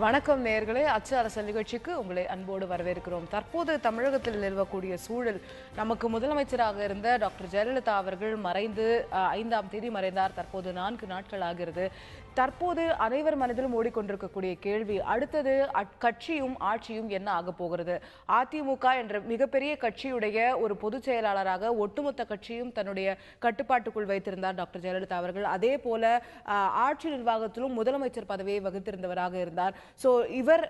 வணக்கம் நேயர்களே, அச்சு அரசல் நிகழ்ச்சிக்கு உங்களை அன்போடு வரவேற்கிறோம். தற்போது தமிழகத்தில் நிலவக்கூடிய சூழல், நமக்கு முதலமைச்சராக இருந்த டாக்டர் ஜெயலலிதா அவர்கள் மறைந்து 5ஆம் தேதி மறைந்தார். தற்போது 4 நாட்கள் ஆகிறது. தற்போது அனைவர் மனதிலும் ஓடிக்கொண்டிருக்கக்கூடிய கேள்வி, அடுத்தது கட்சியும் ஆட்சியும் என்ன ஆக போகிறது? அதிமுக என்ற மிகப்பெரிய கட்சியுடைய ஒரு பொதுச் செயலாளராக ஒட்டுமொத்த கட்சியும் தன்னுடைய கட்டுப்பாட்டுக்குள் வைத்திருந்தார் டாக்டர் ஜெயலலிதா அவர்கள். அதே போல ஆட்சி நிர்வாகத்திலும் முதலமைச்சர் பதவியை வகித்திருந்தவராக இருந்தார். சோ இவர்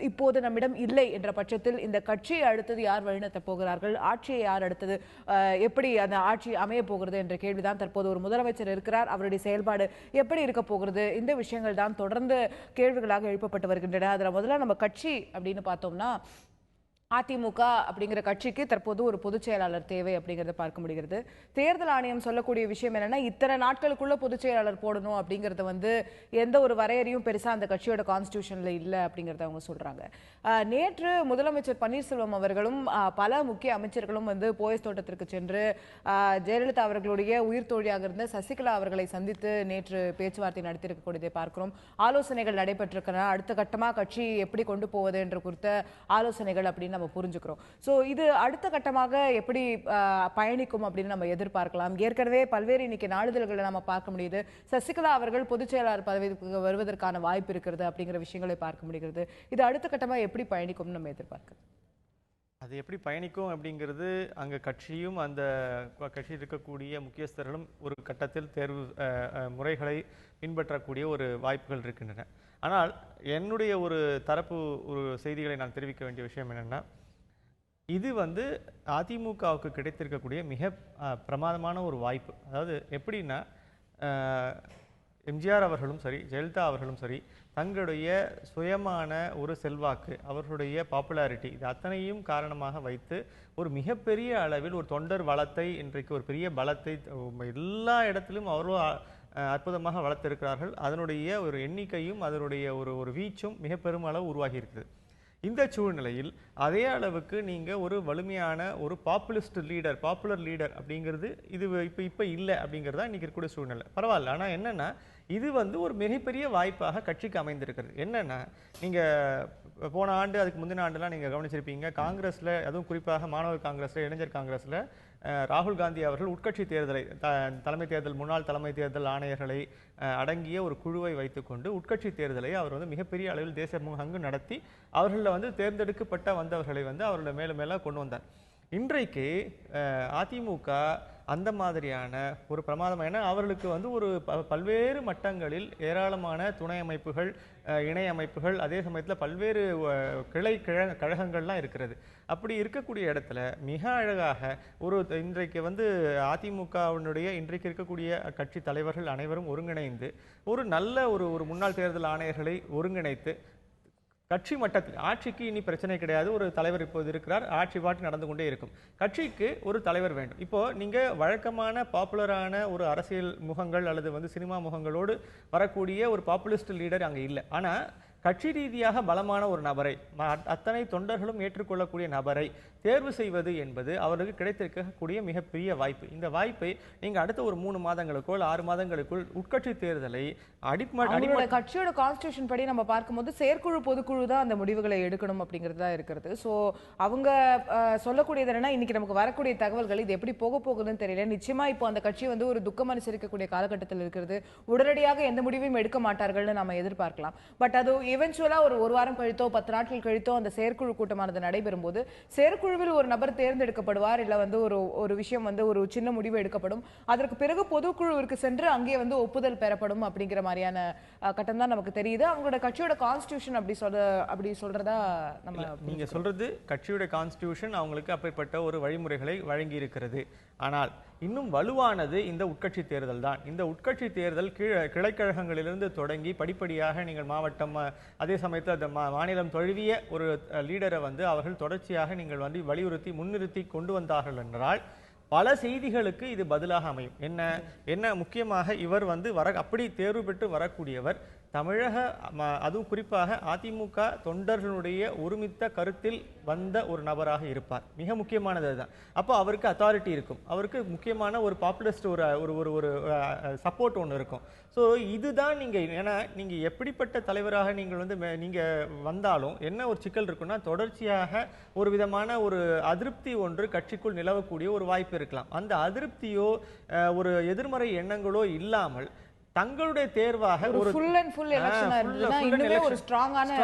இப்போது நம்மிடம் இல்லை என்ற பட்சத்தில் இந்த கட்சியை அடுத்தது யார் வழிநடத்தப் போகிறார்கள், ஆட்சியை யார் அடுத்தது எப்படி அந்த ஆட்சி அமைய போகிறது என்ற கேள்விதான். தற்போது ஒரு முதலமைச்சர் இருக்கிறார், அவருடைய செயல்பாடு எப்படி இருக்க போகிறது, இந்த விஷயங்கள் தான் தொடர்ந்து கேள்விகளாக எழுப்பப்பட்டு வருகின்றன. அதுல முதல்ல நம்ம கட்சி அப்படின்னு பார்த்தோம்னா, அதிமுக அப்படிங்கிற கட்சிக்கு தற்போது ஒரு பொதுச் செயலாளர் தேவை அப்படிங்கறத பார்க்க முடிகிறது. தேர்தல் ஆணையம் சொல்லக்கூடிய விஷயம் என்னன்னா, இத்தனை நாட்களுக்குள்ள பொதுச் செயலாளர் போடணும் அப்படிங்கறது எந்த ஒரு வரையறையும் பெருசா அந்த கட்சியோட கான்ஸ்டிடியூஷன்ல இல்ல அப்படிங்கறத அவங்க சொல்றாங்க. நேற்று முதலமைச்சர் பன்னீர்செல்வம் அவர்களும் பல முக்கிய அமைச்சர்களும் போயஸ் தோட்டத்திற்கு சென்று ஜெயலலிதா அவர்களுடைய உயிர் தோழியாக இருந்த சசிகலா அவர்களை சந்தித்து நேற்று பேச்சுவார்த்தை நடத்தியிருக்கக்கூடியதை பார்க்கிறோம். ஆலோசனைகள் நடைபெற்றிருக்கின்றன. அடுத்த கட்டமா கட்சி எப்படி கொண்டு போவது என்ற குறித்த ஆலோசனைகள் அப்படின்னு நம்ம புரிஞ்சுக்கிறோம். சோ இது அடுத்த கட்டமாக எப்படி பயணிக்கும் அப்படின்னு நம்ம எதிர்பார்க்கலாம். ஏற்கனவே பல்வேறு இன்னைக்கு நாளிதழ்களை நம்ம பார்க்க முடியுது. சசிகலா அவர்கள் பொதுச் செயலாளர் பதவிக்கு வருவதற்கான வாய்ப்பு இருக்கிறது அப்படிங்கிற விஷயங்களை பார்க்க முடிகிறது. இது அடுத்த கட்டமா எப்படி பயணிக்கும் நம்ம எதிர்பார்க்கலாம். அது எப்படி பயணிக்கும் அப்படிங்கிறது அங்கே கட்சியும் அந்த கட்சியில் இருக்கக்கூடிய முக்கியஸ்தர்களும் ஒரு கட்டத்தில் தேர்வு முறைகளை பின்பற்றக்கூடிய ஒரு வாய்ப்புகள் இருக்கின்றன. ஆனால் என்னுடைய ஒரு தரப்பு ஒரு செய்திகளை நான் தெரிவிக்க வேண்டிய விஷயம் என்னென்னா, இது அதிமுகவுக்கு கிடைத்திருக்கக்கூடிய மிக பிரமாதமான ஒரு வாய்ப்பு. அதாவது எப்படின்னா, எம்ஜிஆர் அவர்களும் சரி, ஜெயலலிதா அவர்களும் சரி, தங்களுடைய சுயமான ஒரு செல்வாக்கு, அவர்களுடைய பாப்புலாரிட்டி, இது அத்தனையும் காரணமாக வைத்து ஒரு மிகப்பெரிய அளவில் ஒரு தொண்டர் வளத்தை, இன்றைக்கு ஒரு பெரிய பலத்தை எல்லா இடத்திலும் அவர்களோ அற்புதமாக வளர்த்திருக்கிறார்கள். அதனுடைய ஒரு எண்ணிக்கையும் அதனுடைய ஒரு வீச்சும் மிக பெருமளவு உருவாகி இருக்குது. இந்த சூழ்நிலையில் அதே அளவுக்கு நீங்கள் ஒரு வலிமையான ஒரு பாப்புலர் லீடர் அப்படிங்கிறது இது இப்போ இல்லை அப்படிங்கிறது தான் இன்றைக்கி இருக்கக்கூடிய சூழ்நிலை. பரவாயில்ல. ஆனால் என்னென்னா, இது ஒரு மிகப்பெரிய வாய்ப்பாக கட்சிக்கு அமைந்திருக்கிறது. என்னென்னா, நீங்கள் போன ஆண்டு அதுக்கு முந்தின ஆண்டுலாம் நீங்கள் கவனிச்சிருப்பீங்க, காங்கிரஸில், அதுவும் குறிப்பாக மாணவர் காங்கிரஸில், இளைஞர் காங்கிரஸில் ராகுல் காந்தி அவர்கள் உட்கட்சி தேர்தலை முன்னாள் தலைமை தேர்தல் ஆணையர்களை அடங்கிய ஒரு குழுவை வைத்துக்கொண்டு உட்கட்சி தேர்தலை அவர் மிகப்பெரிய அளவில் தேசிய அங்கு நடத்தி அவர்களில் தேர்ந்தெடுக்கப்பட்ட வந்தவர்களை அவர்கள மேல கொண்டு வந்தார். இன்றைக்கு அதிமுக அந்த மாதிரியான ஒரு பிரமாதம், ஏன்னா அவர்களுக்கு ஒரு பல்வேறு மட்டங்களில் ஏராளமான துணை அமைப்புகள், இணை அமைப்புகள், அதே சமயத்தில் பல்வேறு கழகங்கள்லாம் இருக்கிறது. அப்படி இருக்கக்கூடிய இடத்துல மிக அழகாக இன்றைக்கு அதிமுகவினுடைய இன்றைக்கு இருக்கக்கூடிய கட்சி தலைவர்கள் அனைவரும் ஒருங்கிணைந்து ஒரு நல்ல ஒரு முன்னாள் தேர்தல் ஆணையர்களை ஒருங்கிணைத்து கட்சி மட்டத்தில், ஆட்சிக்கு இனி பிரச்சனை கிடையாது, ஒரு தலைவர் இப்போது இருக்கிறார், ஆட்சி பாட்டு நடந்து கொண்டே இருக்கும். கட்சிக்கு ஒரு தலைவர் வேண்டும். இப்போ நீங்க வழக்கமான பாப்புலரான ஒரு அரசியல் முகங்கள் அல்லது சினிமா முகங்களோடு வரக்கூடிய ஒரு பாப்புலிஸ்ட் லீடர் அங்கே இல்லை. ஆனா கட்சி ரீதியாக பலமான ஒரு நபரை, அத்தனை தொண்டர்களும் ஏற்றுக்கொள்ளக்கூடிய நபரை தேர்வு செய்வது என்பது அவருக்கு கிடைத்திருக்கக்கூடிய மிகப்பெரிய வாய்ப்பு. இந்த வாய்ப்பை நீங்க அடுத்த ஒரு 3 மாதங்களுக்குள் 6 மாதங்களுக்குள் உட்கட்சி தேர்தலை கட்சியோட கான்ஸ்டிடியூஷன் படி நம்ம பார்க்கும்போது செயற்குழு பொதுக்குழு தான் அந்த முடிவுகளை எடுக்கணும் அப்படிங்கிறது தான் இருக்கிறது. ஸோ அவங்க சொல்லக்கூடியது என்னன்னா, இன்னைக்கு நமக்கு வரக்கூடிய தகவல்கள் இது எப்படி போக போகுதுன்னு தெரியல. நிச்சயமா இப்போ அந்த கட்சி ஒரு துக்கம் அனுசரிக்கக்கூடிய காலகட்டத்தில் இருக்கிறது. உடனடியாக எந்த முடிவையும் எடுக்க மாட்டார்கள்னு நம்ம எதிர்பார்க்கலாம். பட் அது இவென்ச்சுவலா ஒரு வாரம் கழித்தோ 10 நாட்கள் கழித்தோ அந்த செயற்குழு கூட்டமானது நடைபெறும் போது செயற்குழுவில் ஒரு நபர் தேர்ந்தெடுக்கப்படுவார், இல்ல ஒரு விஷயம் ஒரு சின்ன முடிவு எடுக்கப்படும். அதற்கு பிறகு பொதுக்குழுவிற்கு சென்று அங்கே ஒப்புதல் பெறப்படும் அப்படிங்கிற மாதிரியான கட்டம் தான் நமக்கு தெரியுது. அவங்களோட கட்சியோட கான்ஸ்டிடியூஷன் அப்படி சொல்றதா நீங்க சொல்றது, கட்சியோட கான்ஸ்டிடியூஷன் அவங்களுக்கு அப்பேற்பட்ட ஒரு வழிமுறைகளை வழங்கி இருக்கிறது. ஆனால் இன்னும் வலுவானது இந்த உட்கட்சி தேர்தல் தான். இந்த உட்கட்சி தேர்தல் கிளைக்கழகங்களிலிருந்து தொடங்கி படிப்படியாக நீங்கள் மாவட்டம், அதே சமயத்தில் அந்த மாநிலம் தழுவிய ஒரு லீடரை அவர்கள் தொடர்ச்சியாக நீங்கள் வலியுறுத்தி முன்னிறுத்தி கொண்டு வந்தார்கள் என்றால் பல செய்திகளுக்கு இது பதிலாக அமையும். என்ன முக்கியமாக இவர் அப்படி தேர்வு பெற்று வரக்கூடியவர் தமிழக அதுவும் குறிப்பாக அதிமுக தொண்டர்களுடைய ஒருமித்த கருத்தில் வந்த ஒரு நபராக இருப்பார். மிக முக்கியமானது அதுதான். அப்போ அவருக்கு அத்தாரிட்டி இருக்கும், அவருக்கு முக்கியமான ஒரு பாப்புலிஸ்ட் ஒரு ஒரு ஒரு ஒரு சப்போர்ட் ஒன்று இருக்கும். ஸோ இதுதான் ஏன்னா நீங்கள் எப்படிப்பட்ட தலைவராக நீங்கள் வந்து நீங்கள் வந்தாலும் என்ன ஒரு சிக்கல் இருக்குன்னா, தொடர்ச்சியாக ஒரு விதமான ஒரு அதிருப்தி ஒன்று கட்சிக்குள் நிலவக்கூடிய ஒரு வாய்ப்பு இருக்கலாம். அந்த அதிருப்தியோ ஒரு எதிர்மறை எண்ணங்களோ இல்லாமல் தங்களுடைய தேர்வாக ஒரு ஃபுல் அண்ட் ஃபுல் எலெக்ஷனா இருந்ததுனா இன்னுமே ஒரு ஸ்ட்ராங்கான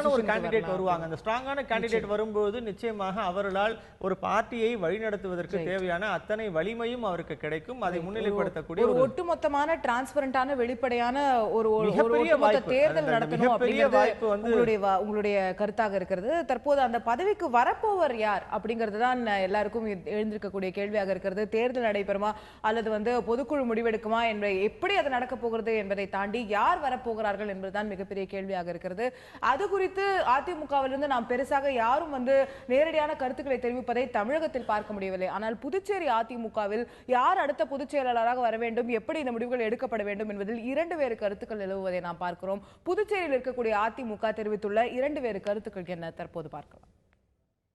ஒரு கேண்டிடேட் வருவாங்க. அந்த ஸ்ட்ராங்கான கேண்டிடேட் வரும்போது நிச்சயமாக அவர்களால் ஒரு பார்ட்டியை வழிநடத்துவதற்கு தேவையான அத்தனை வலிமையும் அவருக்கு கிடைக்கும். அதை முன்னிலைப்படுத்தக்கூடிய ஒரு ஒட்டுமொத்தமான டிரான்ஸ்பரண்டான வெளிப்படையான ஒரு ஒட்டுமொத்த தேர்தல் நடத்தணும் அப்படிங்கிறது உங்களுடைய கருத்தாக இருக்கிறது. தற்போது அந்த பதவிக்கு வரப்போவர் யார் அப்படிங்கிறது தான் எல்லாருக்கும் எழுந்திருக்கக்கூடிய கேள்வியாக இருக்கிறது. தேர்தல் நடைபெறுமா அல்லது வந்து பொதுக்குழு முடிவெடுக்குமா என்பதை எப்படி அது நடக்க போகிறது என்பதை தாண்டி யார் வரப்போகிறார்கள் என்பதுதான் மிகப்பெரிய கேள்வியாக இருக்கிறது. அது குறித்து அதிமுகவிலிருந்து நாம் பெருசாக யாரும் வந்து நேரடியான கருத்துக்களை தெரிவிப்பதை தமிழகத்தில் பார்க்க முடியவில்லை. ஆனால் புதுச்சேரி அதிமுகவில் யார் அடுத்த பொதுச் செயலாளராக வர வேண்டும், எப்படி இந்த முடிவுகள் எடுக்கப்பட வேண்டும் என்பதில் இரண்டு வேறு கருத்துக்கள் நிலவுவதை நாம் பார்க்கிறோம். புதுச்சேரியில் இருக்கக்கூடிய அதிமுக தெரிவித்துள்ள இரண்டு வேறு கருத்துக்கள் என்ன தற்போது பார்க்கலாம்.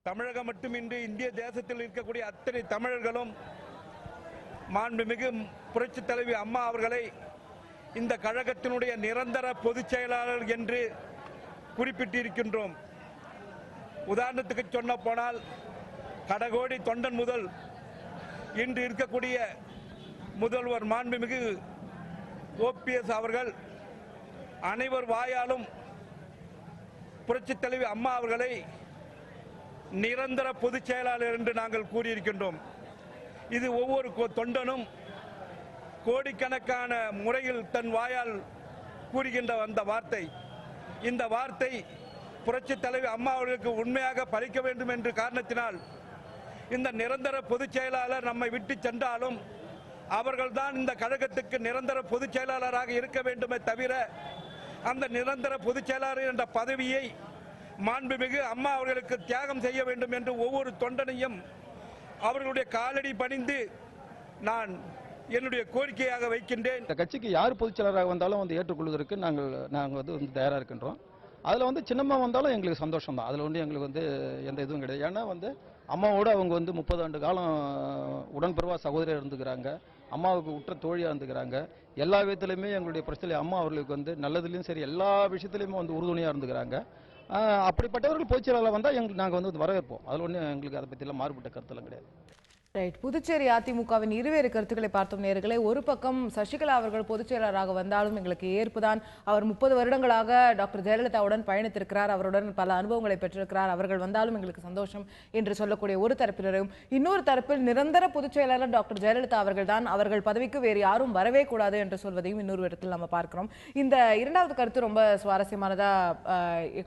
தமிழகம் மட்டுமின்றி இந்திய தேசத்தில் இருக்கக்கூடிய அத்தனை தமிழர்களும் மாண்புமிகு புரட்சித் தலைவி அம்மா அவர்களை இந்த கழகத்தினுடைய நிரந்தர பொதுச் செயலாளர் என்று குறிப்பிட்டிருக்கின்றோம். உதாரணத்துக்கு சொன்ன போனால் கடகோடி தொண்டன் முதல் இன்று இருக்கக்கூடிய முதல்வர் மாண்புமிகு ஓபிஎஸ் அவர்கள் அனைவர் வாயாலும் புரட்சித் தலைவி அம்மா அவர்களை நிரந்தர பொதுச் செயலாளர் என்று நாங்கள் கூறியிருக்கின்றோம். இது ஒவ்வொரு தொண்டனும் கோடிக்கணக்கான முறையில் தன் வாயால் கூறுகின்ற அந்த வார்த்தை, இந்த வார்த்தை புரட்சித் தலைவி அம்மா அவர்களுக்கு உண்மையாக பலிக்க வேண்டும் என்ற காரணத்தினால் இந்த நிரந்தர பொதுச் செயலாளர் நம்மை விட்டு சென்றாலும் அவர்கள்தான் இந்த கழகத்துக்கு நிரந்தர பொதுச் செயலாளராக இருக்க வேண்டுமே தவிர அந்த நிரந்தர பொதுச் செயலாளர் என்ற பதவியை மாண்புமிகு அம்மா அவர்களுக்கு தியாகம் செய்ய வேண்டும் என்று ஒவ்வொரு தொண்டனையும் அவர்களுடைய காலடி பணிந்து நான் என்னுடைய கோரிக்கையாக வைக்கின்றேன். இந்த கட்சிக்கு யார் பொதுச் செயலராக வந்தாலும் வந்து ஏற்றுக்கொள்வதற்கு நாங்கள் வந்து தயாராக இருக்கின்றோம். அதில் வந்து சின்னம்மா வந்தாலும் எங்களுக்கு சந்தோஷம் தான். அதில் வந்து எங்களுக்கு வந்து எந்த இதுவும் கிடையாது. ஏன்னா வந்து அம்மாவோட அவங்க வந்து 30 ஆண்டு காலம் உடன்பிறவா சகோதரியாக இருந்துக்கிறாங்க, அம்மாவுக்கு உற்ற தோழியாக இருந்துக்கிறாங்க. எல்லா விதத்திலையுமே எங்களுடைய பிரச்சனை அம்மா அவர்களுக்கு வந்து நல்லதுலேயும் சரி எல்லா விஷயத்துலையுமே வந்து உறுதுணையாக இருந்துக்கிறாங்க. அப்படிப்பட்டவர்கள் பொதுச் செயலாளர் வந்தால் நாங்கள் வந்து வரவேற்போம். அதில் ஒன்றும் எங்களுக்கு அதை பற்றிலாம் மாறுபட்ட கருத்தெல்லாம் கிடையாது. ரைட். புதுச்சேரி அதிமுகவின் இருவேறு கருத்துக்களை பார்த்தோம் நேயர்களே. ஒரு பக்கம் சசிகலா அவர்கள் பொதுச் செயலராக வந்தாலும் எங்களுக்கு ஏற்புதான். அவர் 30 வருடங்களாக டாக்டர் ஜெயலலிதாவுடன் பயணித்திருக்கிறார், அவருடன் பல அனுபவங்களை பெற்றிருக்கிறார், அவர்கள் வந்தாலும் எங்களுக்கு சந்தோஷம் என்று சொல்லக்கூடிய ஒரு தரப்பினரும், இன்னொரு தரப்பில் நிரந்தர பொதுச் செயலாளர் டாக்டர் ஜெயலலிதா அவர்கள் தான், அவர்கள் பதவிக்கு வேறு யாரும் வரவே கூடாது என்று சொல்வதையும் இன்னொரு இடத்தில் நம்ம பார்க்கிறோம். இந்த இரண்டாவது கருத்து ரொம்ப சுவாரஸ்யமானதா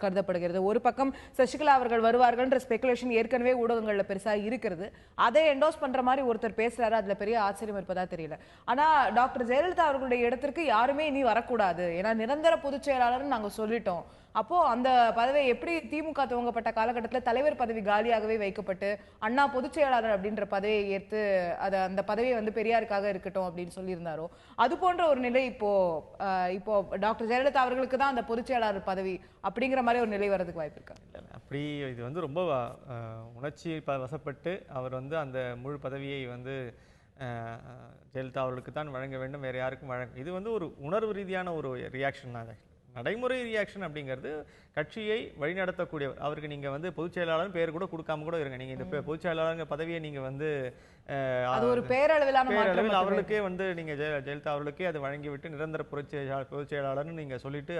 கருதப்படுகிறது. ஒரு பக்கம் சசிகலா அவர்கள் வருவார்கள் என்ற ஸ்பெகுலேஷன் ஏற்கனவே ஊடகங்கள்ல பெருசா இருக்கிறது. அதை எண்டோஸ் பண்ற மாதிரி ஒருத்தர் பேசுறாரு, அதுல பெரிய ஆச்சரியம் இருப்பதா தெரியல. ஆனா டாக்டர் ஜெயலலிதா அவர்களுடைய இடத்திற்கு யாருமே இனி வரக்கூடாது, ஏன்னா நிரந்தர பொதுச் செயலாளர் நாங்க சொல்லிட்டோம். அப்போ அந்த பதவியை எப்படி திமுக துவங்கப்பட்ட காலகட்டத்தில் தலைவர் பதவி காலியாகவே வைக்கப்பட்டு அண்ணா பொதுச் செயலாளர் அப்படின்ற பதவியை ஏற்று அந்த பதவியை வந்து பெரியாருக்காக இருக்கட்டும் அப்படின்னு சொல்லியிருந்தாரோ, அது போன்ற ஒரு நிலை இப்போ டாக்டர் ஜெயலலிதா அவர்களுக்கு தான் அந்த பொதுச் செயலாளர் பதவி அப்படிங்கிற மாதிரி ஒரு நிலை வர்றதுக்கு வாய்ப்பு இருக்கா? அப்படி இது வந்து ரொம்ப உணர்ச்சி வசப்பட்டு அவர் வந்து அந்த முழு பதவியை வந்து ஜெயலலிதா அவர்களுக்கு தான் வழங்க வேண்டும், வேறு யாருக்கும் வழங்க, இது வந்து ஒரு உணர்வு ரீதியான ஒரு ரியாக்ஷன் தான். நடைமுறை ரியாக்ஷன் அப்படிங்கிறது கட்சியை வழிநடத்தக்கூடியவர். அவருக்கு நீங்கள் வந்து பொதுச் செயலாளர் பேர் கூட கொடுக்காம கூட இருங்க. நீங்கள் இந்த பொதுச் செயலாளர் பதவியை நீங்கள் வந்து பேரளவில் அவர்களுக்கே வந்து நீங்கள் ஜெயலலிதா அவர்களுக்கே அதை வழங்கிவிட்டு நிரந்தர பொதுச் செயலாளர்னு நீங்கள் சொல்லிட்டு,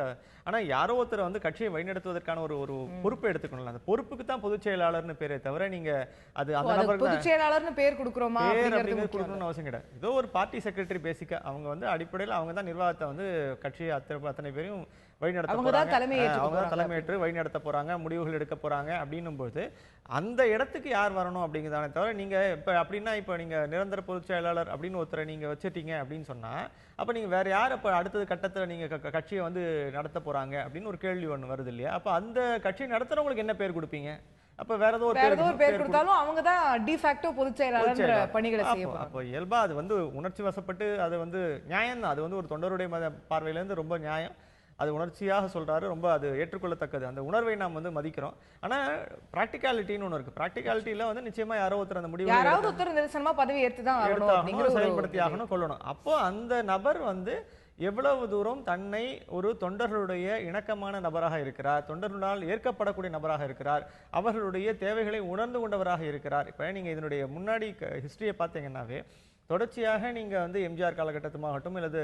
ஆனால் யாரோ ஒருத்தர் வந்து கட்சியை வழிநடத்துவதற்கான ஒரு பொறுப்பை எடுத்துக்கணும். அந்த பொறுப்புக்கு தான் பொதுச் செயலாளர்னு பேரே தவிர நீங்கள் அது அந்த நபருக்கு பொதுச் செயலாளர்னு பேர் கொடுக்குறோமா கொடுக்கணும்னு அவசியம் கிடையாது. ஏதோ ஒரு பார்ட்டி செக்ரட்டரி பேசிக்கா அவங்க வந்து அடிப்படையில் அவங்க தான் நிர்வாகத்தை வந்து கட்சியை அத்தனை பேரையும் வழிநடத்த போறாங்க, அவங்க தான் தலைமையேற்று வழிநடத்த போறாங்க, முடிவுகள் எடுக்க போறாங்க. அப்படின்னும் போது அந்த இடத்துக்கு யார் வரணும் அப்படிங்கிறதானே தவிர நீங்க இப்ப அப்படின்னா இப்ப நீங்க நிரந்தர பொதுச் செயலாளர் அப்படின்னு ஒருத்தரை நீங்க வச்சுட்டீங்க அப்படின்னு சொன்னா அப்ப நீங்க வேற யார் அப்ப அடுத்தது கட்டத்துல நீங்க கட்சியை வந்து நடத்த போறாங்க அப்படின்னு ஒரு கேள்வி ஒண்ணு வருது இல்லையா? அப்ப அந்த கட்சியை நடத்துறவங்களுக்கு என்ன பேர் கொடுப்பீங்க? அப்ப வேற ஏதோ ஒரு பேர் கொடுத்தாலும் அவங்க தான் டி ஃபேக்டோ பொதுச் செயலாளர் பணிகளை செய்யணும். அப்போ இயல்பா அது வந்து உணர்ச்சி வசப்பட்டு அது வந்து நியாயம் தான். அது வந்து ஒரு தொண்டருடைய பார்வையில இருந்து ரொம்ப நியாயம். அது உணர்ச்சியாக சொல்றாரு, ரொம்ப அது ஏற்றுக்கொள்ளத்தக்கது. அந்த உணர்வை நாம் வந்து மதிக்கிறோம். ஆனா பிராக்டிகாலிட்டின்னு ஒன்று இருக்கு. பிராக்டிகாலிட்டியில வந்து நிச்சயமா யாரோ ஒருத்தர் அந்த முடிவு யாராவது ஒருத்தர் நிதர்சனமா பதவி ஏற்றுதான் ஆகணும் அப்படிங்கிற ஒரு செயல்படுத்தி ஆகணும், கொள்ளணும். அப்போ அந்த நபர் வந்து எவ்வளவு தூரம் தன்னை ஒரு தொண்டர்களுடைய இணக்கமான நபராக இருக்கிறார், தொண்டர்களால் ஏற்கப்படக்கூடிய நபராக இருக்கிறார், அவர்களுடைய தேவைகளை உணர்ந்து கொண்டவராக இருக்கிறார். இப்போ நீங்க இதனுடைய முன்னாடி ஹிஸ்டரியை பார்த்தீங்கன்னாவே தொடர்ச்சியாக நீங்க வந்து எம்ஜிஆர் காலகட்டமாகட்டும் அல்லது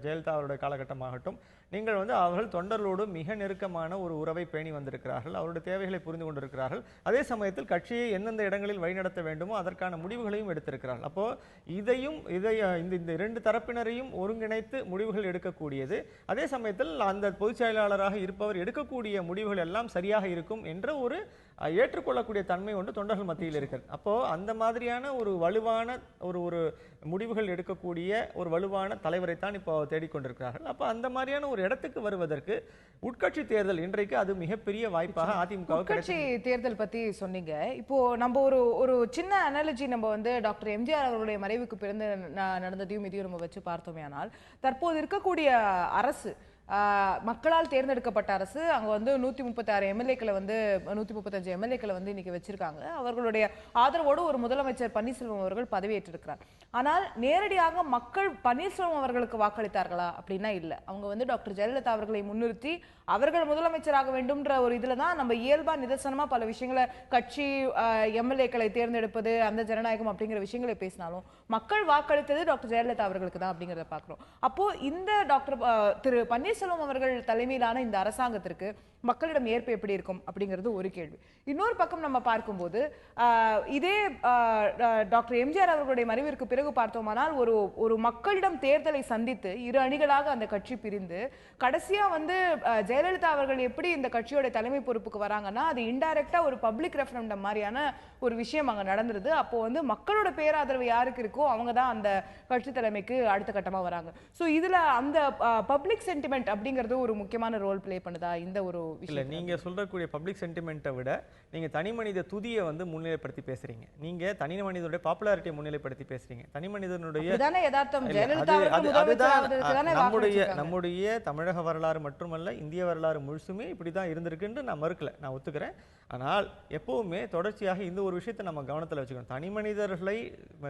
ஜெயலலிதா அவருடைய காலகட்டமாகட்டும், நீங்கள் வந்து அவர்கள் தொண்டர்களோடு மிக நெருக்கமான ஒரு உறவை பேணி வந்திருக்கிறார்கள், அவருடைய தேவைகளை புரிந்து கொண்டிருக்கிறார்கள். அதே சமயத்தில் கட்சியை எந்தெந்த இடங்களில் வழிநடத்த வேண்டுமோ அதற்கான முடிவுகளையும் எடுத்திருக்கிறார்கள். அப்போ இந்த இரண்டு தரப்பினரையும் ஒருங்கிணைத்து முடிவுகள் எடுக்கக்கூடியது, அதே சமயத்தில் அந்த பொதுச் செயலாளராக இருப்பவர் எடுக்கக்கூடிய முடிவுகள் எல்லாம் சரியாக இருக்கும் என்ற ஒரு ஏற்றுக்கொள்ளக்கூடிய தன்மை ஒன்று தொண்டர்கள் மத்தியில் இருக்கிறது. அப்போ அந்த மாதிரியான ஒரு வலுவான ஒரு முடிவுகள் எடுக்கக்கூடிய ஒரு வலுவான தலைவரைத்தான் இப்போ தேடிக்கொண்டிருக்கிறார்கள். அப்போ அந்த மாதிரியான ஒரு இடத்துக்கு வருவதற்கு உட்கட்சி தேர்தல் இன்றைக்கு அது மிகப்பெரிய வாய்ப்பாக அதிமுக. உட்கட்சி தேர்தல் பத்தி சொன்னீங்க. இப்போ நம்ம ஒரு சின்ன அனாலஜி நம்ம வந்து டாக்டர் எம்ஜிஆர் அவர்களுடைய மறைவுக்கு பிறந்து நடந்ததையும் இதையும் நம்ம வச்சு பார்த்தோமே, ஆனால் தற்போது இருக்கக்கூடிய அரசு மக்களால் தேர்ந்தெடுக்கப்பட்ட அரசு, அங்க வந்து 136 எம்எல்ஏக்களை வந்து 135 எம்எல்ஏக்களை வந்து இன்னைக்கு வச்சிருக்காங்க. அவர்களுடைய ஆதரவோடு ஒரு முதலமைச்சர் பன்னீர்செல்வம் அவர்கள் பதவியேற்றிருக்கிறார். ஆனால் நேரடியாக மக்கள் பன்னீர்செல்வம் அவர்களுக்கு வாக்களித்தார்களா அப்படின்னா இல்ல. அவங்க வந்து டாக்டர் ஜெயலலிதா அவர்களை முன்னிறுத்தி அவர்கள் முதலமைச்சராக வேண்டும்ன்ற ஒரு இதுல தான் நம்ம இயல்பா நிதர்சனமா பல விஷயங்களை கட்சி எம்எல்ஏக்களை தேர்ந்தெடுப்பது, அந்த ஜனநாயகம் அப்படிங்கிற விஷயங்களை பேசினாலும் மக்கள் வாக்களித்தது டாக்டர் ஜெயலலிதா அவர்களுக்கு தான் அப்படிங்கிறத பார்க்கிறோம். அப்போ இந்த டாக்டர் திரு பன்னீர்செல்வம் அவர்கள் தலைமையிலான இந்த அரசாங்கத்திற்கு மக்களிடம் ஏற்பு எப்படி இருக்கும் அப்படிங்கிறது ஒரு கேள்வி. இன்னொரு பக்கம் நம்ம பார்க்கும்போது இதே டாக்டர் எம்ஜிஆர் அவர்களுடைய மறைவிற்கு பிறகு பார்த்தோமானால் ஒரு மக்களிடம் தேர்தலை சந்தித்து இரு அணிகளாக அந்த கட்சி பிரிந்து கடைசியா வந்து ஜெயலலிதா அவர்கள் எப்படி இந்த கட்சியோட தலைமை பொறுப்புக்கு வராங்கன்னா அது இன்டைரக்டா ஒரு பப்ளிக் ரெஃபரண்டம் மாதிரியான ஒரு விஷயம் அங்க நடந்துருது. அப்போ வந்து மக்களோட பேராதரவு யாருக்கு இருக்கோ அவங்க தான் அந்த கட்சி தலைமைக்கு அடுத்த கட்டமா வராங்க. சோ இதுல அந்த பப்ளிக் சென்டிமெண்ட் அப்படிங்கிறது ஒரு முக்கியமான ரோல் பிளே பண்ணுதா இந்த ஒரு இல்ல? நீங்க சொல்றக்கூடிய பப்ளிக் சென்டிமெண்ட்டை விட நீங்க தனி மனித துதியை வந்து முன்னிலைப்படுத்தி பேசுறீங்க. நீங்க தனி மனிதனுடைய பாப்புலாரிட்டியை முன்னிலைப்படுத்தி பேசுறீங்க. தனி மனிதனுடைய நம்முடைய தமிழக வரலாறு மட்டுமல்ல இந்திய வரலாறு முழுசுமே இப்படிதான் இருந்திருக்குன்னு நான் மறுக்கல, நான் ஒத்துக்கிறேன். ஆனால் எப்பவுமே தொடர்ச்சியாக இந்த ஒரு விஷயத்தை நம்ம கவனத்தில் வச்சுக்கணும். தனி மனிதர்களை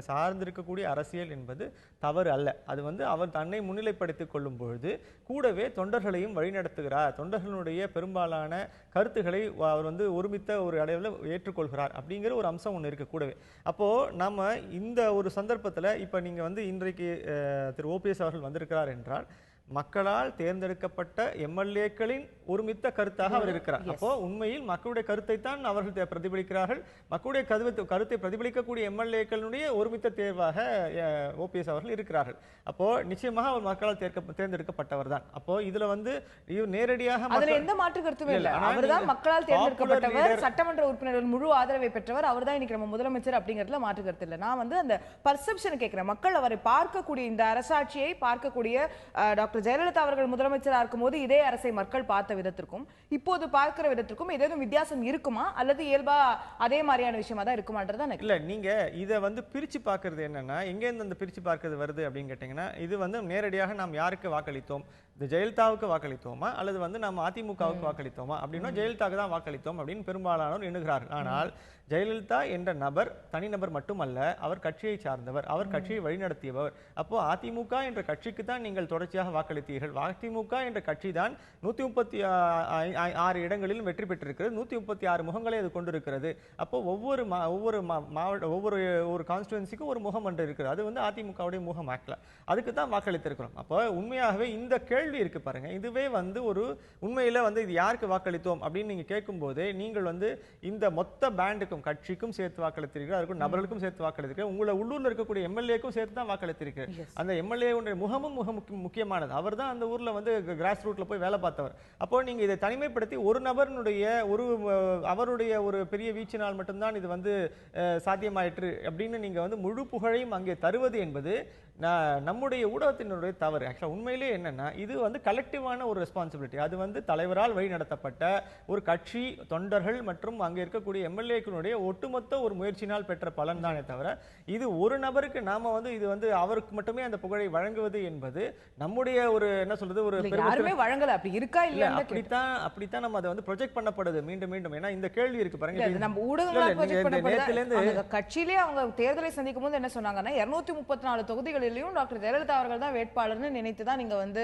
சார்ந்திருக்கக்கூடிய அரசியல் என்பது தவறு அல்ல. அது வந்து அவர் தன்னை முன்னிலைப்படுத்திக் கொள்ளும் பொழுது கூடவே தொண்டர்களையும் வழிநடத்துகிறார், தொண்டர்களுடைய பெரும்பாலான கருத்துக்களை அவர் வந்து ஒருமித்த ஒரு அளவில் ஏற்றுக்கொள்கிறார் அப்படிங்கிற ஒரு அம்சம் ஒன்று இருக்கு கூடவே. அப்போ நம்ம இந்த ஒரு சந்தர்ப்பத்தில் இப்போ நீங்க வந்து இன்றைக்கு திரு ஓபிஎஸ் அவர்கள் வந்திருக்கிறார் என்றால் மக்களால் தேர்ந்தெடுக்கப்பட்ட எம்எல்ஏக்களின் ஒருமித்த கருத்தாக அவர் இருக்கிறார். அப்போ உண்மையில் மக்களுடைய கருத்தை தான் அவர்கள் பிரதிபலிக்கிறார்கள். மக்களுடைய கருத்தை பிரதிபலிக்கக்கூடிய எம்எல்ஏக்களுடைய ஒருமித்த தேர்வாக ஓபிஎஸ் அவர்கள் இருக்கிறார்கள். அப்போ நிச்சயமாக அவர் மக்களால் தேர்ந்தெடுக்கப்பட்டவர் தான். அப்போ இதுல வந்து நேரடியாக எந்த மாற்று கருத்துமே இல்லை. அவர்தான் மக்களால் தேர்ந்தெடுக்கப்பட்டவர், சட்டமன்ற உறுப்பினர்கள் முழு ஆதரவை பெற்றவர், அவர் தான் இன்னைக்கு நம்ம முதலமைச்சர் அப்படிங்கிறதுல மாற்று கருத்து இல்லை. நான் வந்து அந்த பர்செப்ஷன் கேட்கிறேன். மக்கள் அவரை பார்க்கக்கூடிய இந்த அரசாட்சியை பார்க்கக்கூடிய டாக்டர் ஜெயலலிதா அவர்கள் முதலமைச்சராக இருக்கும் போது இதே அரசை மக்கள் பார்த்த விதத்திற்கும் இப்போது பார்க்கிற விதத்திற்கும் ஏதேனும் வித்தியாசம் இருக்குமா அல்லது இயல்பா அதே மாதிரியான விஷயமா தான் இருக்குமான்றது எனக்கு இல்ல. நீங்க இதை வந்து பிரிச்சு பார்க்கறது என்னன்னா எங்கேருந்து அந்த பிரிச்சு பார்க்கறது வருது அப்படின்னு கேட்டீங்கன்னா இது வந்து நேரடியாக நாம் யாருக்கு வாக்களித்தோம், இந்த ஜெயலலிதாவுக்கு வாக்களித்தோமா அல்லது வந்து நம்ம அதிமுகவுக்கு வாக்களித்தோமா அப்படின்னா ஜெயலலிதாவுக்கு தான் வாக்களித்தோம் அப்படின்னு பெரும்பாலானோர் எண்ணுகிறார்கள். ஆனால் ஜெயலலிதா என்ற நபர் தனிநபர் மட்டுமல்ல, அவர் கட்சியை சார்ந்தவர், அவர் கட்சியை வழிநடத்தியவர். அப்போ அதிமுக என்ற கட்சிக்கு தான் நீங்கள் தொடர்ச்சியாக வாக்களித்தீர்கள். அதிமுக என்ற கட்சி தான் 136 இடங்களிலும் வெற்றி பெற்றிருக்கிறது, 136 முகங்களை அது கொண்டிருக்கிறது. அப்போ ஒவ்வொரு மாவட்ட ஒவ்வொரு கான்ஸ்டிடுவன்சிக்கும் ஒரு முகம் ஒன்று இருக்கிறது. அது வந்து அதிமுகவுடைய முகம் ஆக்கல, அதுக்கு தான் வாக்களித்திருக்கிறோம். அப்போ உண்மையாகவே இந்த கேள்வி இருக்கு பாருங்க, இதுவே வந்து ஒரு உண்மையில வந்து இது யாருக்கு வாக்களித்தோம் அப்படின்னு நீங்க கேட்கும்போது நீங்கள் வந்து இந்த மொத்த பேண்டுக்கும் கட்சிக்கும் சேர்த்து வாக்களித்திருக்கிறீர்கள், அதுக்கும் நபர்களுக்கும் சேர்த்து வாக்களித்திருக்கிறீர்கள், உங்களை உள்ளூர்ல இருக்கக்கூடிய எம்எல்ஏக்கும் சேர்த்து தான் வாக்களித்திருக்கிறீர்கள். அந்த எம்எல்ஏ முகமும் முக்கியமானது. அவர் தான் அந்த ஊர்ல வந்து கிராஸ் ரூட்ல போய் வேலை பார்த்தவர். அப்போ நீங்க இதை தனிமைப்படுத்தி ஒரு நபருடைய அவருடைய ஒரு பெரிய வீச்சினால் மட்டும்தான் இது வந்து சாத்தியமாயிற்று அப்படின்னு நீங்க வந்து முழு புகழையும் அங்கே தருவது என்பது நம்முடைய ஊடகத்தினுடைய தவறு. ஆக்சுவலாக உண்மையிலே என்னன்னா இது வந்து கலெக்டிவான ஒரு ரெஸ்பான்சிபிலிட்டி. அது வந்து தலைவரால் வழி நடத்தப்பட்ட ஒரு கட்சி, தொண்டர்கள் மற்றும் அங்கே இருக்கக்கூடிய எம்எல்ஏக்களுடைய ஒட்டுமொத்த ஒரு முயற்சியினால் பெற்ற பலன் தானே தவிர இது ஒரு நபருக்கு நாம வந்து இது வந்து அவருக்கு மட்டுமே அந்த புகழை வழங்குவது என்பது நம்முடைய ஒரு என்ன சொல்றது ஒரு யாருமே வழங்கல. அப்படி இருக்கா இல்லையா? அப்படித்தான் நம்ம அதை வந்து ப்ரொஜெக்ட் பண்ணப்படுது மீண்டும் மீண்டும். ஏன்னா இந்த கேள்வி இருக்கு பாருங்க, நம்ம ஊடகங்களால் ப்ரொஜெக்ட் பண்ணப்படுது. கட்சியிலே அவங்க தேர்தலை சந்திக்கும் போது என்ன சொன்னாங்கன்னா 234 தொகுதிகளிலும் டாக்டர் ஜெயலலிதா அவர்கள் தான் வேட்பாளர்னு நினைத்து தான் நீங்க வந்து